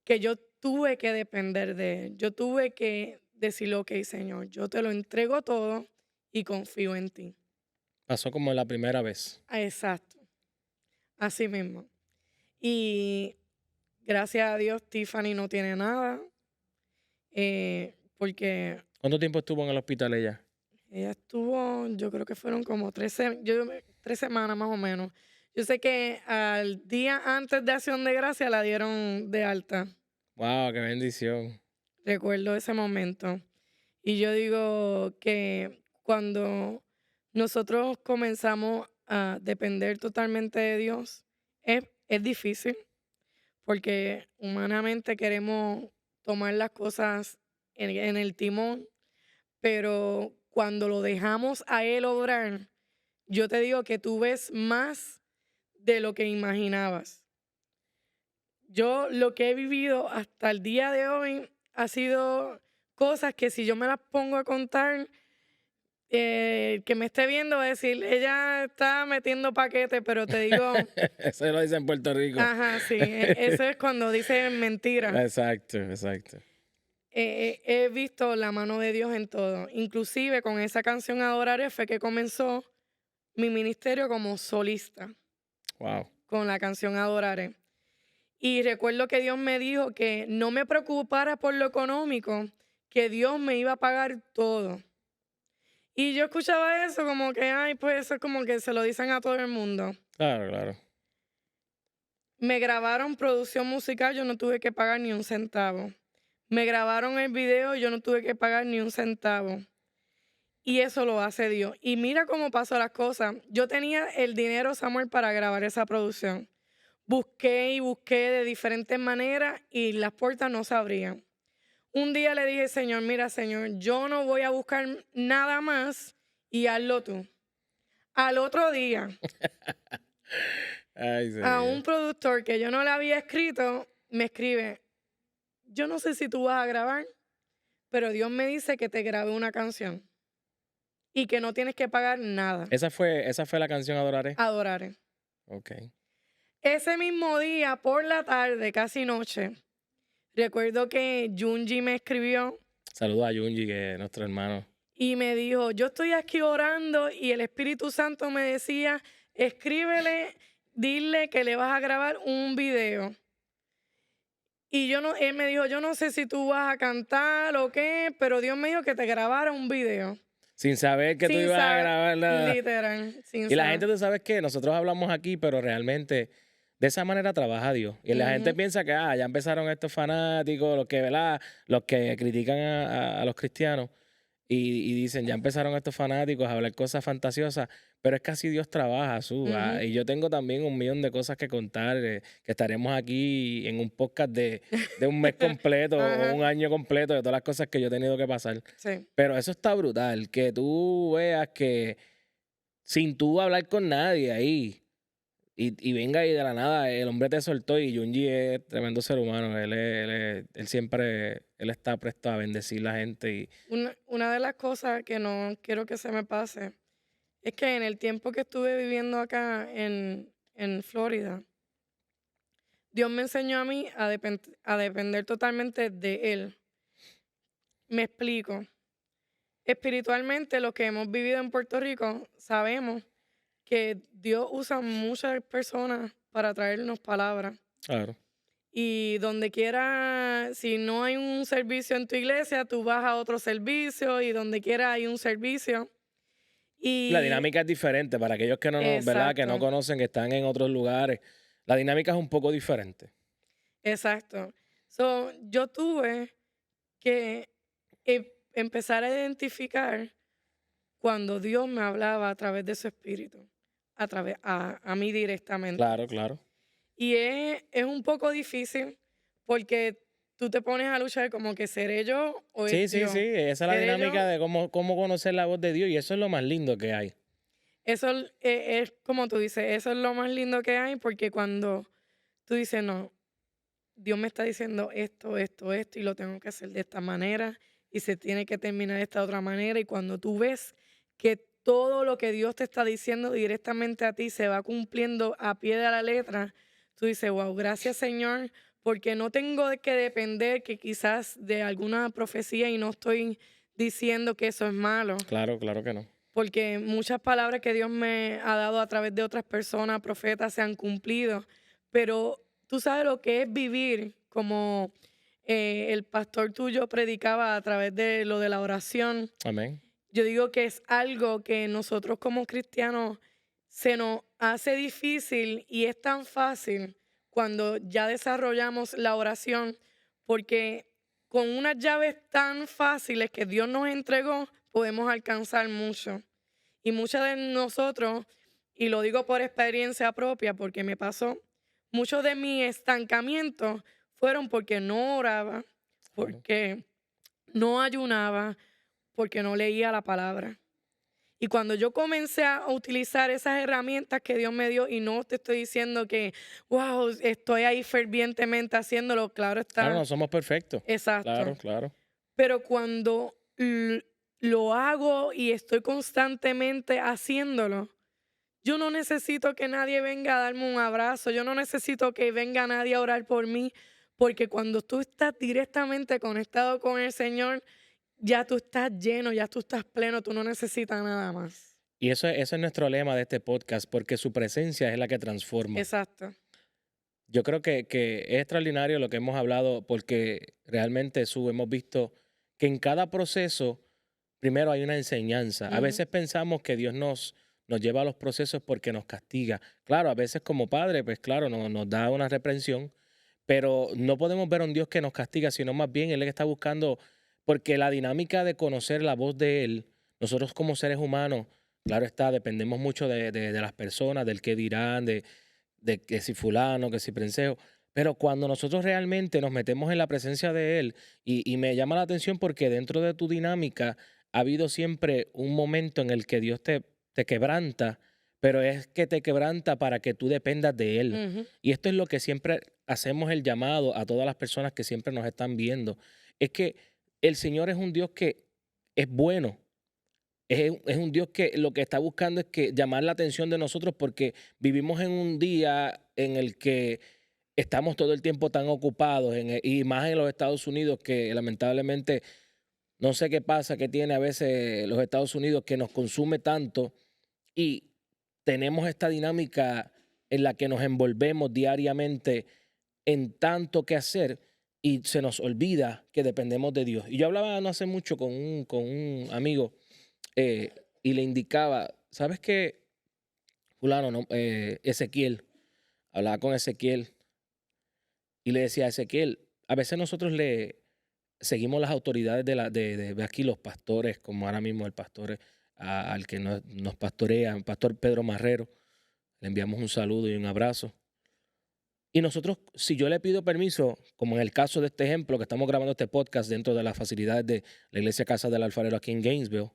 Speaker 2: Que yo tuve que depender de Él. Yo tuve que decirle, ok, Señor, yo te lo entrego todo y confío en ti.
Speaker 1: Pasó como la primera vez.
Speaker 2: Exacto. Así mismo. Y gracias a Dios, Tiffany no tiene nada. Porque
Speaker 1: ¿Cuánto tiempo estuvo en el hospital ella?
Speaker 2: ella estuvo, yo creo que fueron como 3 semanas más o menos. Yo sé que al día antes de Acción de Gracia la dieron de alta.
Speaker 1: Wow, qué bendición.
Speaker 2: Recuerdo ese momento. Y yo digo que cuando nosotros comenzamos a depender totalmente de Dios, es difícil porque humanamente queremos tomar las cosas en el timón, pero cuando lo dejamos a Él obrar, yo te digo que tú ves más de lo que imaginabas. Yo lo que he vivido hasta el día de hoy ha sido cosas que si yo me las pongo a contar, el que me esté viendo va a decir, ella está metiendo paquete, pero te digo,
Speaker 1: Eso lo dice en Puerto Rico.
Speaker 2: ajá, sí, eso es cuando dicen mentira.
Speaker 1: Exacto, exacto.
Speaker 2: He visto la mano de Dios en todo. Inclusive con esa canción Adoraré fue que comenzó mi ministerio como solista,
Speaker 1: Wow.
Speaker 2: con la canción Adoraré. Y recuerdo que Dios me dijo que no me preocupara por lo económico, que Dios me iba a pagar todo. Y yo escuchaba eso como que, ay, pues eso es como que se lo dicen a todo el mundo.
Speaker 1: Claro, claro.
Speaker 2: Me grabaron producción musical, yo no tuve que pagar ni un centavo. Me grabaron el video, yo no tuve que pagar ni un centavo. Y eso lo hace Dios. Y mira cómo pasó las cosas. Yo tenía el dinero, Samuel, para grabar esa producción. Busqué y busqué de diferentes maneras y las puertas no se abrían. Un día le dije, Señor, mira, Señor, yo no voy a buscar nada más y hazlo tú. Al otro día,
Speaker 1: Ay,
Speaker 2: a
Speaker 1: señor.
Speaker 2: un productor que yo no le había escrito, me escribe, yo no sé si tú vas a grabar, pero Dios me dice que te grabe una canción y que no tienes que pagar nada.
Speaker 1: Esa fue la canción Adoraré.
Speaker 2: Adoraré.
Speaker 1: Ok.
Speaker 2: Ese mismo día, por la tarde, casi noche, recuerdo que Junji me escribió
Speaker 1: Saludos a Yunji, que es nuestro hermano.
Speaker 2: y me dijo, yo estoy aquí orando y el Espíritu Santo me decía, escríbele, dile que le vas a grabar un video. Y él me dijo, yo no sé si tú vas a cantar o qué, pero Dios me dijo que te grabara un video.
Speaker 1: Sin saber que tú
Speaker 2: Sin
Speaker 1: ibas a
Speaker 2: saber,
Speaker 1: grabar nada.
Speaker 2: literal, sin
Speaker 1: Y la
Speaker 2: saber.
Speaker 1: gente, tú sabes que nosotros hablamos aquí, pero realmente de esa manera trabaja Dios. Y la gente
Speaker 2: Ujú.
Speaker 1: piensa que ya empezaron estos fanáticos, los que, ¿verdad? Los que critican a los cristianos y dicen, ya empezaron estos fanáticos a hablar cosas fantasiosas, pero es que así Dios trabaja,
Speaker 2: Ujú.
Speaker 1: y yo tengo también 1 millón de cosas que contar, que estaremos aquí en un podcast de un mes completo o un
Speaker 2: Ajá,
Speaker 1: año completo de todas las cosas que yo he tenido que pasar.
Speaker 2: sí.
Speaker 1: Pero eso está brutal, que tú veas que sin tú hablar con nadie ahí, y venga y de la nada el hombre te soltó y Junji es tremendo ser humano. Él siempre, él está presto a bendecir a la gente y
Speaker 2: Una de las cosas que no quiero que se me pase es que en el tiempo que estuve viviendo acá en Florida, Dios me enseñó a mí a depender totalmente de Él. Me explico. Espiritualmente, los que hemos vivido en Puerto Rico, sabemos que Dios usa muchas personas para traernos palabras.
Speaker 1: claro.
Speaker 2: Y donde quiera, si no hay un servicio en tu iglesia, tú vas a otro servicio y donde quiera hay un servicio.
Speaker 1: La
Speaker 2: Y
Speaker 1: dinámica es diferente para aquellos que ¿verdad? Que no
Speaker 2: exacto,
Speaker 1: conocen, que están en otros lugares. La dinámica es un poco diferente.
Speaker 2: exacto. So, yo tuve que empezar a identificar cuando Dios me hablaba a través de su espíritu, a mí directamente.
Speaker 1: Claro, claro.
Speaker 2: Y es un poco difícil porque tú te pones a luchar como que seré yo o
Speaker 1: Sí,
Speaker 2: es
Speaker 1: sí,
Speaker 2: Dios.
Speaker 1: sí. Esa es la
Speaker 2: ¿Seré
Speaker 1: dinámica
Speaker 2: yo?
Speaker 1: de cómo conocer la voz de Dios y eso es lo más lindo que hay.
Speaker 2: Eso es como tú dices, eso es lo más lindo que hay porque cuando tú dices, no, Dios me está diciendo esto y lo tengo que hacer de esta manera y se tiene que terminar de esta otra manera y cuando tú ves que todo lo que Dios te está diciendo directamente a ti se va cumpliendo a pie de la letra, tú dices, wow, gracias Señor, porque no tengo que depender que quizás de alguna profecía y no estoy diciendo que eso es malo.
Speaker 1: Claro, claro que no.
Speaker 2: Porque muchas palabras que Dios me ha dado a través de otras personas, profetas, se han cumplido. Pero tú sabes lo que es vivir como el pastor tuyo predicaba a través de lo de la oración.
Speaker 1: Amén.
Speaker 2: Yo digo que es algo que nosotros como cristianos se nos hace difícil y es tan fácil cuando ya desarrollamos la oración, porque con unas llaves tan fáciles que Dios nos entregó, podemos alcanzar mucho. Y muchos de nosotros, y lo digo por experiencia propia, porque me pasó, muchos de mis estancamientos fueron porque no oraba,
Speaker 1: Claro.
Speaker 2: porque no ayunaba, porque no leía la palabra. Y cuando yo comencé a utilizar esas herramientas que Dios me dio, y no te estoy diciendo que, wow, estoy ahí fervientemente haciéndolo, claro
Speaker 1: Claro,
Speaker 2: está,
Speaker 1: no somos perfectos. Claro,
Speaker 2: exacto.
Speaker 1: claro.
Speaker 2: Pero cuando lo hago y estoy constantemente haciéndolo, yo no necesito que nadie venga a darme un abrazo, yo no necesito que venga nadie a orar por mí, porque cuando tú estás directamente conectado con el Señor, ya tú estás lleno, ya tú estás pleno, tú no necesitas nada más.
Speaker 1: Y eso es nuestro lema de este podcast, porque su presencia es la que transforma.
Speaker 2: Exacto.
Speaker 1: Yo creo que es extraordinario lo que hemos hablado, porque realmente hemos visto que en cada proceso, primero hay una enseñanza. A
Speaker 2: Ujú.
Speaker 1: veces pensamos que Dios nos lleva a los procesos porque nos castiga. Claro, a veces como padre, pues claro, nos da una reprensión, pero no podemos ver a un Dios que nos castiga, sino más bien Él está buscando, porque la dinámica de conocer la voz de Él, nosotros como seres humanos, claro está, dependemos mucho de las personas, del qué dirán, de que si fulano, que si prensejo, pero cuando nosotros realmente nos metemos en la presencia de Él, y me llama la atención porque dentro de tu dinámica ha habido siempre un momento en el que Dios te quebranta, pero es que te quebranta para que tú dependas de Él.
Speaker 2: Ujú.
Speaker 1: Y esto es lo que siempre hacemos el llamado a todas las personas que siempre nos están viendo. Es que el Señor es un Dios que es bueno. Es un Dios que lo que está buscando es que llamar la atención de nosotros porque vivimos en un día en el que estamos todo el tiempo tan ocupados y más en los Estados Unidos que lamentablemente no sé qué pasa, que tiene a veces los Estados Unidos que nos consume tanto y tenemos esta dinámica en la que nos envolvemos diariamente en tanto que hacer y se nos olvida que dependemos de Dios. Y yo hablaba no hace mucho con un amigo eh, y le indicaba, ¿sabes qué? Fulano, no, Ezequiel, hablaba con Ezequiel y le decía a Ezequiel, a veces nosotros le seguimos las autoridades de aquí, los pastores, como ahora mismo el pastor al que nos pastorea, el pastor Pedro Marrero, le enviamos un saludo y un abrazo. Y nosotros, si yo le pido permiso, como en el caso de este ejemplo, que estamos grabando este podcast dentro de las facilidades de la Iglesia Casa del Alfarero aquí en Gainesville,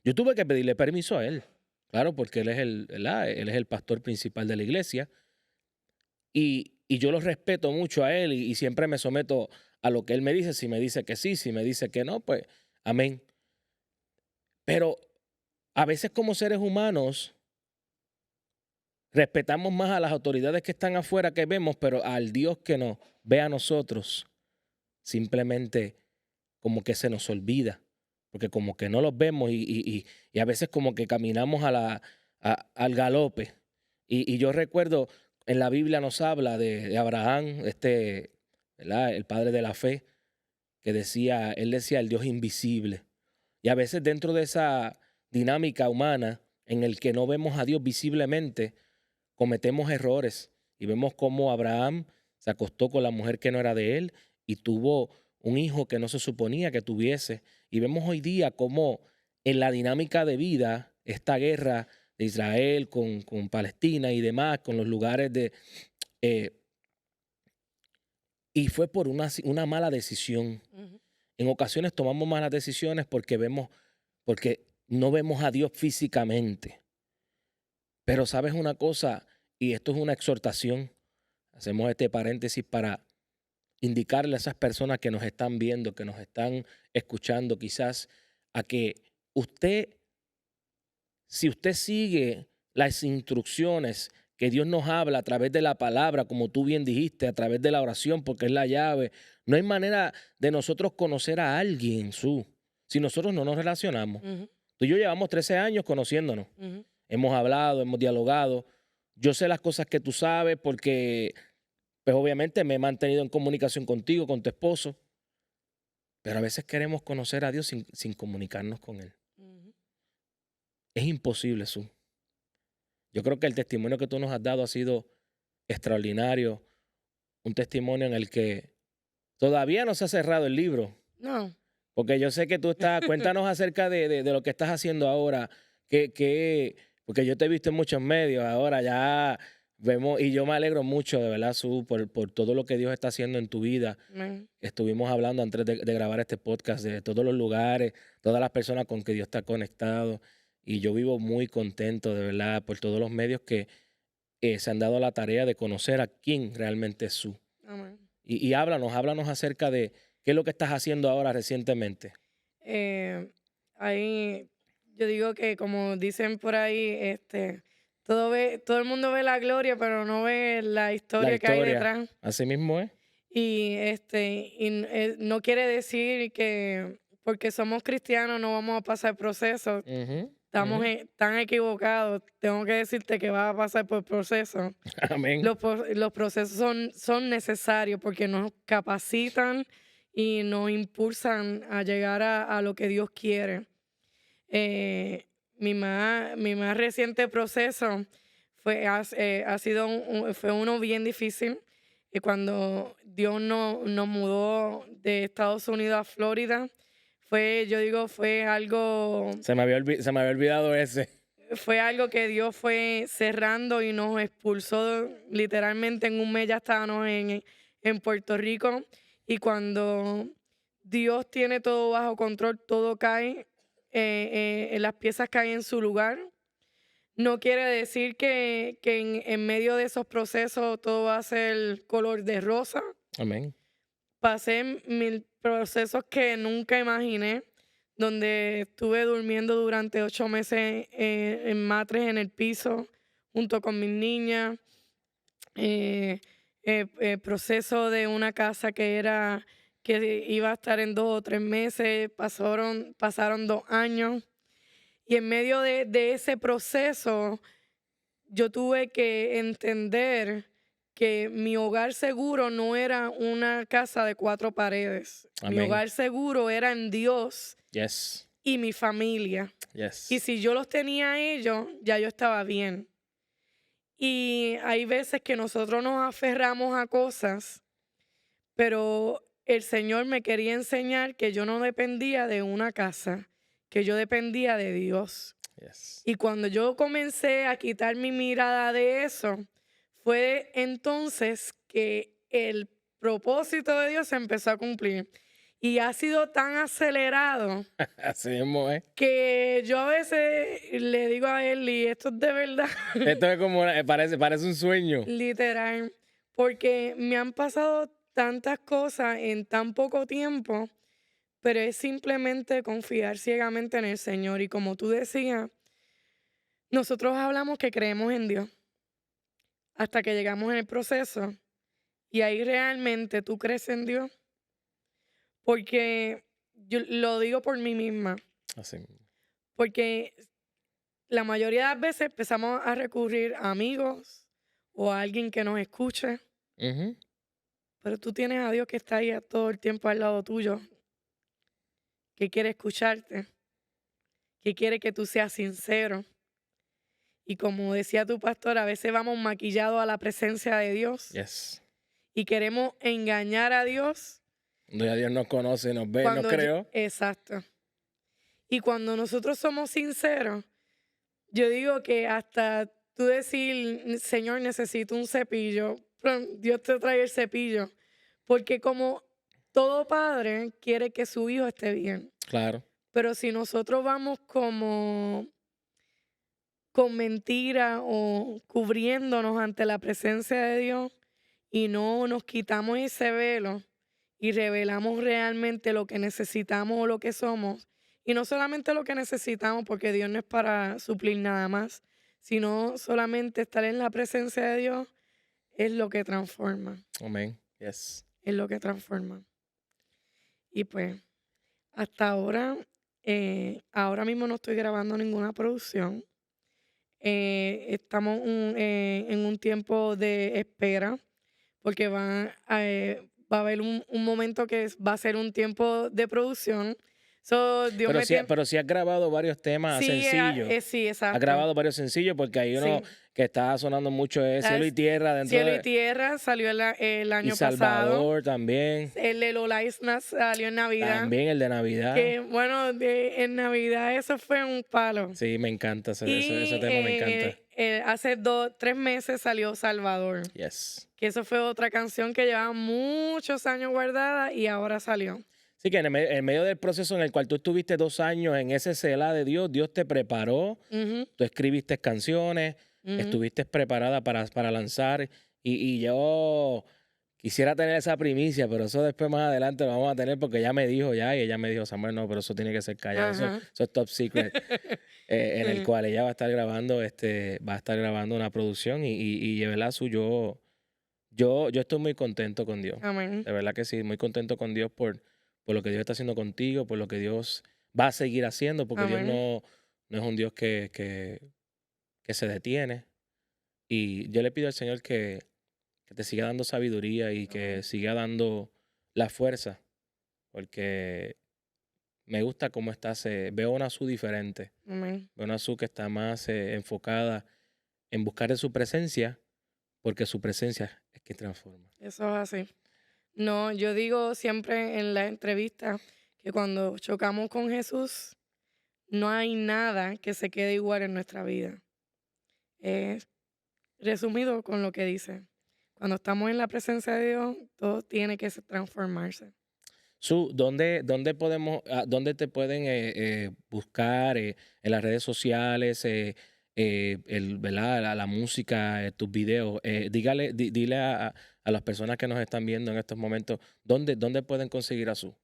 Speaker 1: yo tuve que pedirle permiso a él. Claro, porque él es ¿verdad? Él es el pastor principal de la iglesia. Y yo lo respeto mucho a él y siempre me someto a lo que él me dice. Si me dice que sí, si me dice que no, pues amén. Pero a veces como seres humanos respetamos más a las autoridades que están afuera que vemos, pero al Dios que nos ve a nosotros, simplemente como que se nos olvida, porque como que no los vemos y a veces como que caminamos al galope. Y yo recuerdo, en la Biblia nos habla de Abraham, ¿verdad? El padre de la fe, que él decía el Dios invisible. Y a veces dentro de esa dinámica humana en el que no vemos a Dios visiblemente, cometemos errores y vemos cómo Abraham se acostó con la mujer que no era de él y tuvo un hijo que no se suponía que tuviese. Y vemos hoy día cómo en la dinámica de vida, esta guerra de Israel con Palestina y demás, con los lugares eh, y fue por una mala decisión.
Speaker 2: Ujú.
Speaker 1: En ocasiones tomamos malas decisiones porque no vemos a Dios físicamente. Pero sabes una cosa, y esto es una exhortación, hacemos este paréntesis para indicarle a esas personas que nos están viendo, que nos están escuchando quizás, a que usted, si usted sigue las instrucciones que Dios nos habla a través de la palabra, como tú bien dijiste, a través de la oración, porque es la llave, no hay manera de nosotros conocer a alguien, si nosotros no nos relacionamos.
Speaker 2: Ujú,
Speaker 1: Tú y yo llevamos 13 años conociéndonos.
Speaker 2: ujú.
Speaker 1: Hemos hablado, hemos dialogado. Yo sé las cosas que tú sabes porque, pues obviamente me he mantenido en comunicación contigo, con tu esposo, pero a veces queremos conocer a Dios sin comunicarnos con Él.
Speaker 2: Ujú.
Speaker 1: Es imposible, Su. Yo creo que el testimonio que tú nos has dado ha sido extraordinario, un testimonio en el que todavía no se ha cerrado el libro,
Speaker 2: No.
Speaker 1: porque yo sé que tú cuéntanos acerca de lo que estás haciendo ahora, porque yo te he visto en muchos medios, ahora ya vemos, y yo me alegro mucho, de verdad, Su, por todo lo que Dios está haciendo en tu vida.
Speaker 2: Amén.
Speaker 1: Estuvimos hablando antes de grabar este podcast de todos los lugares, todas las personas con que Dios está conectado, y yo vivo muy contento, de verdad, por todos los medios que se han dado la tarea de conocer a quién realmente es Su.
Speaker 2: Amén.
Speaker 1: Y háblanos acerca de qué es lo que estás haciendo ahora recientemente.
Speaker 2: Eh, Ahí yo digo que como dicen por ahí, todo el mundo ve la gloria, pero no ve la
Speaker 1: La
Speaker 2: historia que hay
Speaker 1: historia,
Speaker 2: detrás.
Speaker 1: así mismo es.
Speaker 2: No quiere decir que porque somos cristianos no vamos a pasar procesos.
Speaker 1: Ujú,
Speaker 2: Estamos
Speaker 1: ujú.
Speaker 2: tan equivocados. Tengo que decirte que vas a pasar por procesos.
Speaker 1: Amén.
Speaker 2: Los procesos son necesarios porque nos capacitan y nos impulsan a llegar a lo que Dios quiere. Mi más reciente proceso fue uno bien difícil. Y cuando Dios nos mudó de Estados Unidos a Florida, fue algo
Speaker 1: Se me había olvidado ese.
Speaker 2: fue algo que Dios fue cerrando y nos expulsó literalmente en un mes ya estábamos en Puerto Rico. Y cuando Dios tiene todo bajo control, todo cae, las piezas caen en su lugar. No quiere decir que en medio de esos procesos todo va a ser color de rosa.
Speaker 1: Amén.
Speaker 2: Pasé mil procesos que nunca imaginé, donde estuve durmiendo durante 8 meses en matres en el piso, junto con mis niñas. Proceso de una casa que iba a estar en 2 o 3 meses, pasaron 2 años. Y en medio de ese proceso, yo tuve que entender que mi hogar seguro no era una casa de 4 paredes. Mi
Speaker 1: Amén.
Speaker 2: hogar seguro era en Dios
Speaker 1: Yes.
Speaker 2: y mi familia. Y
Speaker 1: Yes.
Speaker 2: si yo los tenía a ellos, ya yo estaba bien. Y hay veces que nosotros nos aferramos a cosas, pero el Señor me quería enseñar que yo no dependía de una casa, que yo dependía de Dios.
Speaker 1: Yes.
Speaker 2: Y cuando yo comencé a quitar mi mirada de eso, fue entonces que el propósito de Dios se empezó a cumplir. Y ha sido tan acelerado
Speaker 1: Así mismo es.
Speaker 2: que yo a veces le digo a él, y esto es de verdad,
Speaker 1: Esto es como, parece un sueño.
Speaker 2: literal, porque me han pasado tantas cosas en tan poco tiempo, pero es simplemente confiar ciegamente en el Señor. Y como tú decías, nosotros hablamos que creemos en Dios hasta que llegamos en el proceso y ahí realmente tú crees en Dios, porque yo lo digo por mí misma,
Speaker 1: Así mismo.
Speaker 2: porque la mayoría de las veces empezamos a recurrir a amigos o a alguien que nos escuche,
Speaker 1: Ujú.
Speaker 2: pero tú tienes a Dios que está ahí todo el tiempo al lado tuyo, que quiere escucharte, que quiere que tú seas sincero. Y como decía tu pastor, a veces vamos maquillados a la presencia de Dios
Speaker 1: Yes.
Speaker 2: y queremos engañar a Dios
Speaker 1: Cuando ya Dios nos conoce, nos ve, nos
Speaker 2: cuando...
Speaker 1: creó.
Speaker 2: Exacto. Y cuando nosotros somos sinceros, yo digo que hasta tú decir, Señor, necesito un cepillo, Dios te trae el cepillo. Porque como todo padre quiere que su hijo esté bien.
Speaker 1: Claro.
Speaker 2: Pero si nosotros vamos como con mentira o cubriéndonos ante la presencia de Dios y no nos quitamos ese velo y revelamos realmente lo que necesitamos o lo que somos, y no solamente lo que necesitamos, porque Dios no es para suplir nada más, sino solamente estar en la presencia de Dios es lo que transforma,
Speaker 1: Amén. Yes.
Speaker 2: es lo que transforma. Y pues, hasta ahora mismo no estoy grabando ninguna producción. Estamos en un tiempo de espera porque va a haber un momento que va a ser un tiempo de producción. So, Dios me tiene...
Speaker 1: Pero sí has grabado varios temas
Speaker 2: Sí,
Speaker 1: sencillos.
Speaker 2: sí,
Speaker 1: Has
Speaker 2: exacto.
Speaker 1: grabado varios sencillos porque hay uno
Speaker 2: Sí.
Speaker 1: que está sonando mucho es Cielo y Tierra dentro
Speaker 2: Cielo y
Speaker 1: de...
Speaker 2: Tierra salió el
Speaker 1: Y
Speaker 2: año
Speaker 1: Salvador también.
Speaker 2: El de Lola Islas salió en Navidad.
Speaker 1: También el de Navidad.
Speaker 2: Que bueno, en Navidad eso fue un palo.
Speaker 1: Sí, me encanta ese
Speaker 2: Y
Speaker 1: tema, me encanta.
Speaker 2: hace 3 meses salió Salvador.
Speaker 1: Yes.
Speaker 2: Que eso fue otra canción que llevaba muchos años guardada y ahora salió.
Speaker 1: Sí, que en medio del proceso en el cual tú estuviste 2 años en ese celá de Dios, Dios te preparó,
Speaker 2: Ujú,
Speaker 1: tú escribiste canciones,
Speaker 2: ujú.
Speaker 1: estuviste preparada para lanzar y yo quisiera tener esa primicia, pero eso después más adelante lo vamos a tener porque ella me dijo y ella me dijo, Samuel, no, pero eso tiene que ser callado, eso
Speaker 2: Ajá.
Speaker 1: es top secret, en el
Speaker 2: Ujú.
Speaker 1: cual ella va a estar grabando una producción y de verdad yo estoy muy contento con Dios.
Speaker 2: Amén.
Speaker 1: De verdad que sí, muy contento con Dios por lo que Dios está haciendo contigo, por lo que Dios va a seguir haciendo, porque Dios
Speaker 2: Amén.
Speaker 1: no es un Dios que se detiene. Y yo le pido al Señor que te siga dando sabiduría y que
Speaker 2: Amén.
Speaker 1: siga dando la fuerza, porque me gusta cómo estás. Veo una Su diferente,
Speaker 2: Amén.
Speaker 1: veo una Su que está más enfocada en buscar de su presencia, porque su presencia es que transforma.
Speaker 2: Eso es así. No, yo digo siempre en la entrevista que cuando chocamos con Jesús, no hay nada que se quede igual en nuestra vida. Es resumido con lo que dice. Cuando estamos en la presencia de Dios, todo tiene que transformarse.
Speaker 1: Su, dónde te pueden buscar en las redes sociales, ¿verdad? La música, tus videos? Dile a las personas que nos están viendo en estos momentos, ¿dónde pueden conseguir a Su?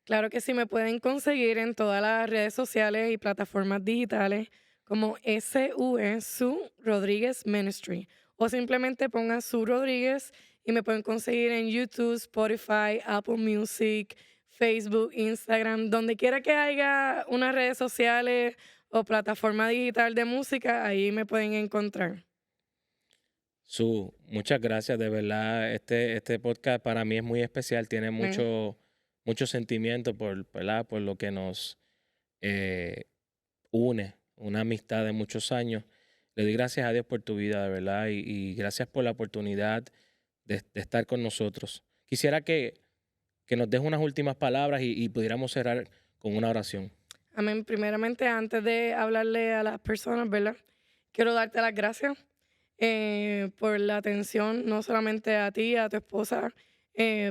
Speaker 2: Claro que sí, me pueden conseguir en todas las redes sociales y plataformas digitales como SUE, Su Rodríguez Ministry. O simplemente pongan Su Rodríguez y me pueden conseguir en YouTube, Spotify, Apple Music, Facebook, Instagram, donde quiera que haya unas redes sociales o plataforma digital de música, ahí me pueden encontrar.
Speaker 1: Su, muchas gracias, de verdad. Este podcast para mí es muy especial, tiene
Speaker 2: Amén.
Speaker 1: mucho sentimiento ¿verdad? Por lo que nos eh, une, una amistad de muchos años. Le doy gracias a Dios por tu vida, de verdad, y gracias por la oportunidad de estar con nosotros. Quisiera que nos des unas últimas palabras y pudiéramos cerrar con una oración.
Speaker 2: Amén. Primeramente, antes de hablarle a las personas, ¿verdad? Quiero darte las gracias por la atención, no solamente a ti, a tu esposa.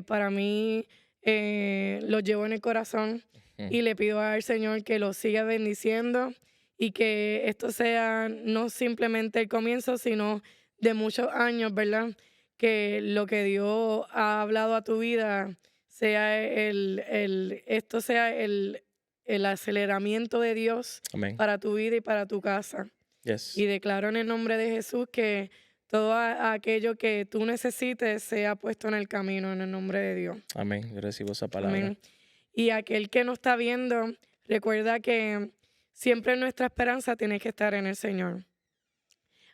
Speaker 2: Para mí lo llevo en el corazón y le pido al Señor que lo siga bendiciendo y que esto sea no simplemente el comienzo, sino de muchos años, ¿verdad? Que lo que Dios ha hablado a tu vida sea esto sea el aceleramiento de Dios
Speaker 1: Amén.
Speaker 2: para tu vida y para tu casa.
Speaker 1: Yes.
Speaker 2: Y declaro en el nombre de Jesús que todo aquello que tú necesites sea puesto en el camino en el nombre de Dios.
Speaker 1: Amén. Yo recibo esa palabra.
Speaker 2: Amén. Y aquel que no está viendo, recuerda que siempre nuestra esperanza tiene que estar en el Señor.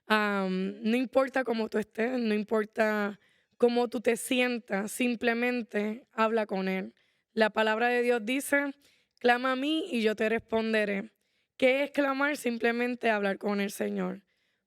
Speaker 2: No importa cómo tú estés, no importa cómo tú te sientas, simplemente habla con Él. La palabra de Dios dice, clama a mí y yo te responderé. ¿Qué es clamar? Simplemente hablar con el Señor.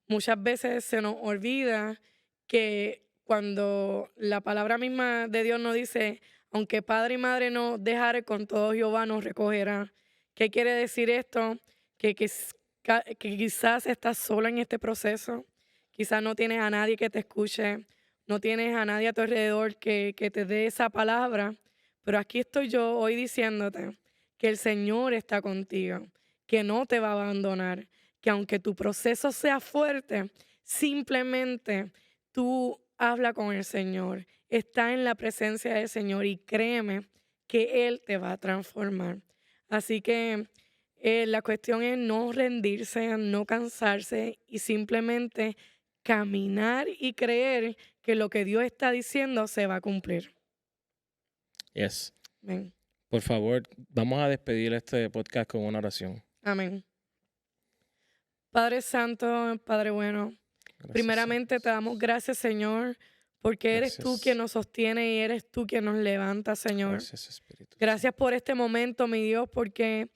Speaker 2: Muchas veces se nos olvida que cuando la palabra misma de Dios nos dice, aunque padre y madre nos dejare, con todo Jehová nos recogerá. ¿Qué quiere decir esto? Que quizás estás sola en este proceso, quizás no tienes a nadie que te escuche, no tienes a nadie a tu alrededor que te dé esa palabra, pero aquí estoy yo hoy diciéndote que el Señor está contigo, que no te va a abandonar, que aunque tu proceso sea fuerte, simplemente tú habla con el Señor, está en la presencia del Señor y créeme que Él te va a transformar. Así que la cuestión es no rendirse, no cansarse y simplemente caminar y creer que lo que Dios está diciendo se va a cumplir.
Speaker 1: Yes.
Speaker 2: Amén.
Speaker 1: Por favor, vamos a despedir este podcast con una oración.
Speaker 2: Amén. Padre Santo, Padre bueno,
Speaker 1: Gracias,
Speaker 2: primeramente te damos gracias, Señor, porque eres tú
Speaker 1: Gracias.
Speaker 2: quien nos sostiene y eres tú quien nos levanta, Señor.
Speaker 1: Gracias, Espíritu.
Speaker 2: Gracias por este momento, mi Dios, porque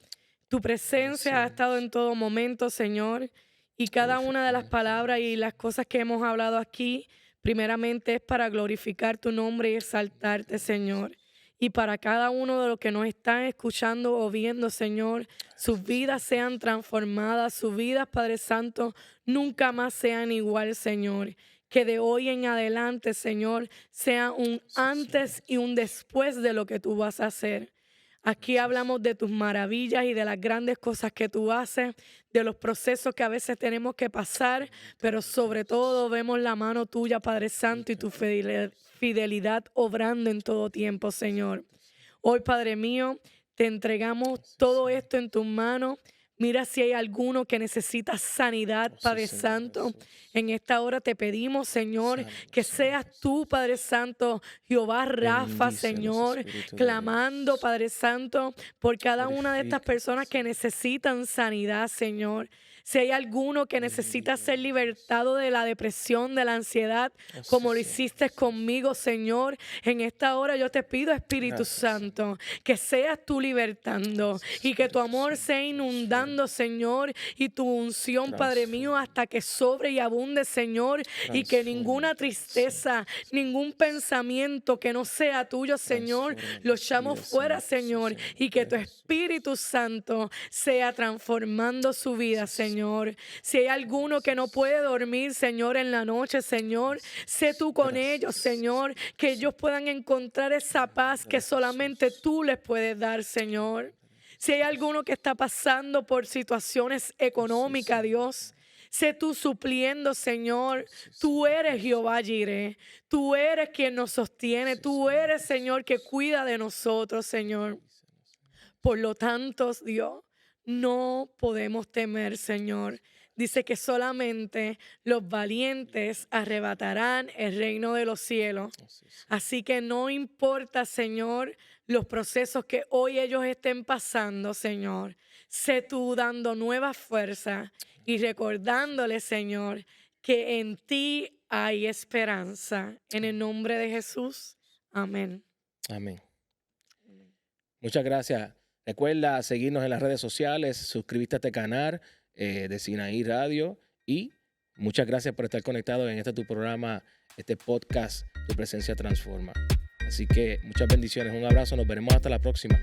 Speaker 2: tu presencia ha
Speaker 1: Gracias.
Speaker 2: estado en todo momento, Señor. Y cada una de las palabras y las cosas que hemos hablado aquí, primeramente es para glorificar tu nombre y exaltarte, Señor. Y para cada uno de los que nos están escuchando o viendo, Señor, sus vidas sean transformadas, sus vidas, Padre Santo, nunca más sean igual, Señor. Que de hoy en adelante, Señor, sea un antes y un después de lo que tú vas a hacer. Aquí hablamos de tus maravillas y de las grandes cosas que tú haces, de los procesos que a veces tenemos que pasar, pero sobre todo vemos la mano tuya, Padre Santo, y tu fidelidad obrando en todo tiempo, Señor. Hoy, Padre mío, te entregamos todo esto en tus manos. Mira si hay alguno que necesita sanidad, Padre Santo. En esta hora te pedimos, Señor, que seas tú, Padre Santo, Jehová Rafa, Señor, clamando, Padre Santo, por cada una de estas personas que necesitan sanidad, Señor. Si hay alguno que necesita ser libertado de la depresión, de la ansiedad, como lo hiciste conmigo, Señor, en esta hora yo te pido, Espíritu Santo, que seas tú libertando y que tu amor sea inundando, Señor, y tu unción, Padre mío, hasta que sobre y abunde, Señor, y que ninguna tristeza, ningún pensamiento que no sea tuyo, Señor, lo echamos fuera, Señor, y que tu Espíritu Santo sea transformando su vida, Señor. Si hay alguno que no puede dormir, Señor, en la noche, Señor, sé tú con ellos, Señor, que ellos puedan encontrar esa paz que solamente tú les puedes dar, Señor. Si hay alguno que está pasando por situaciones económicas, Dios, sé tú supliendo, Señor. Tú eres Jehová Jireh. Tú eres quien nos sostiene. Tú eres, Señor, que cuida de nosotros, Señor. Por lo tanto, Dios, no podemos temer, Señor. Dice que solamente los valientes arrebatarán el reino de los cielos. Así que no importa, Señor, los procesos que hoy ellos estén pasando, Señor. Sé tú dando nueva fuerza y recordándoles, Señor, que en ti hay esperanza. En el nombre de Jesús. Amén.
Speaker 1: Amén. Muchas gracias. Recuerda seguirnos en las redes sociales, suscribirte a este canal de Sinaí Radio y muchas gracias por estar conectado en este tu programa, este podcast, Tu Presencia Transforma. Así que muchas bendiciones, un abrazo, nos veremos hasta la próxima.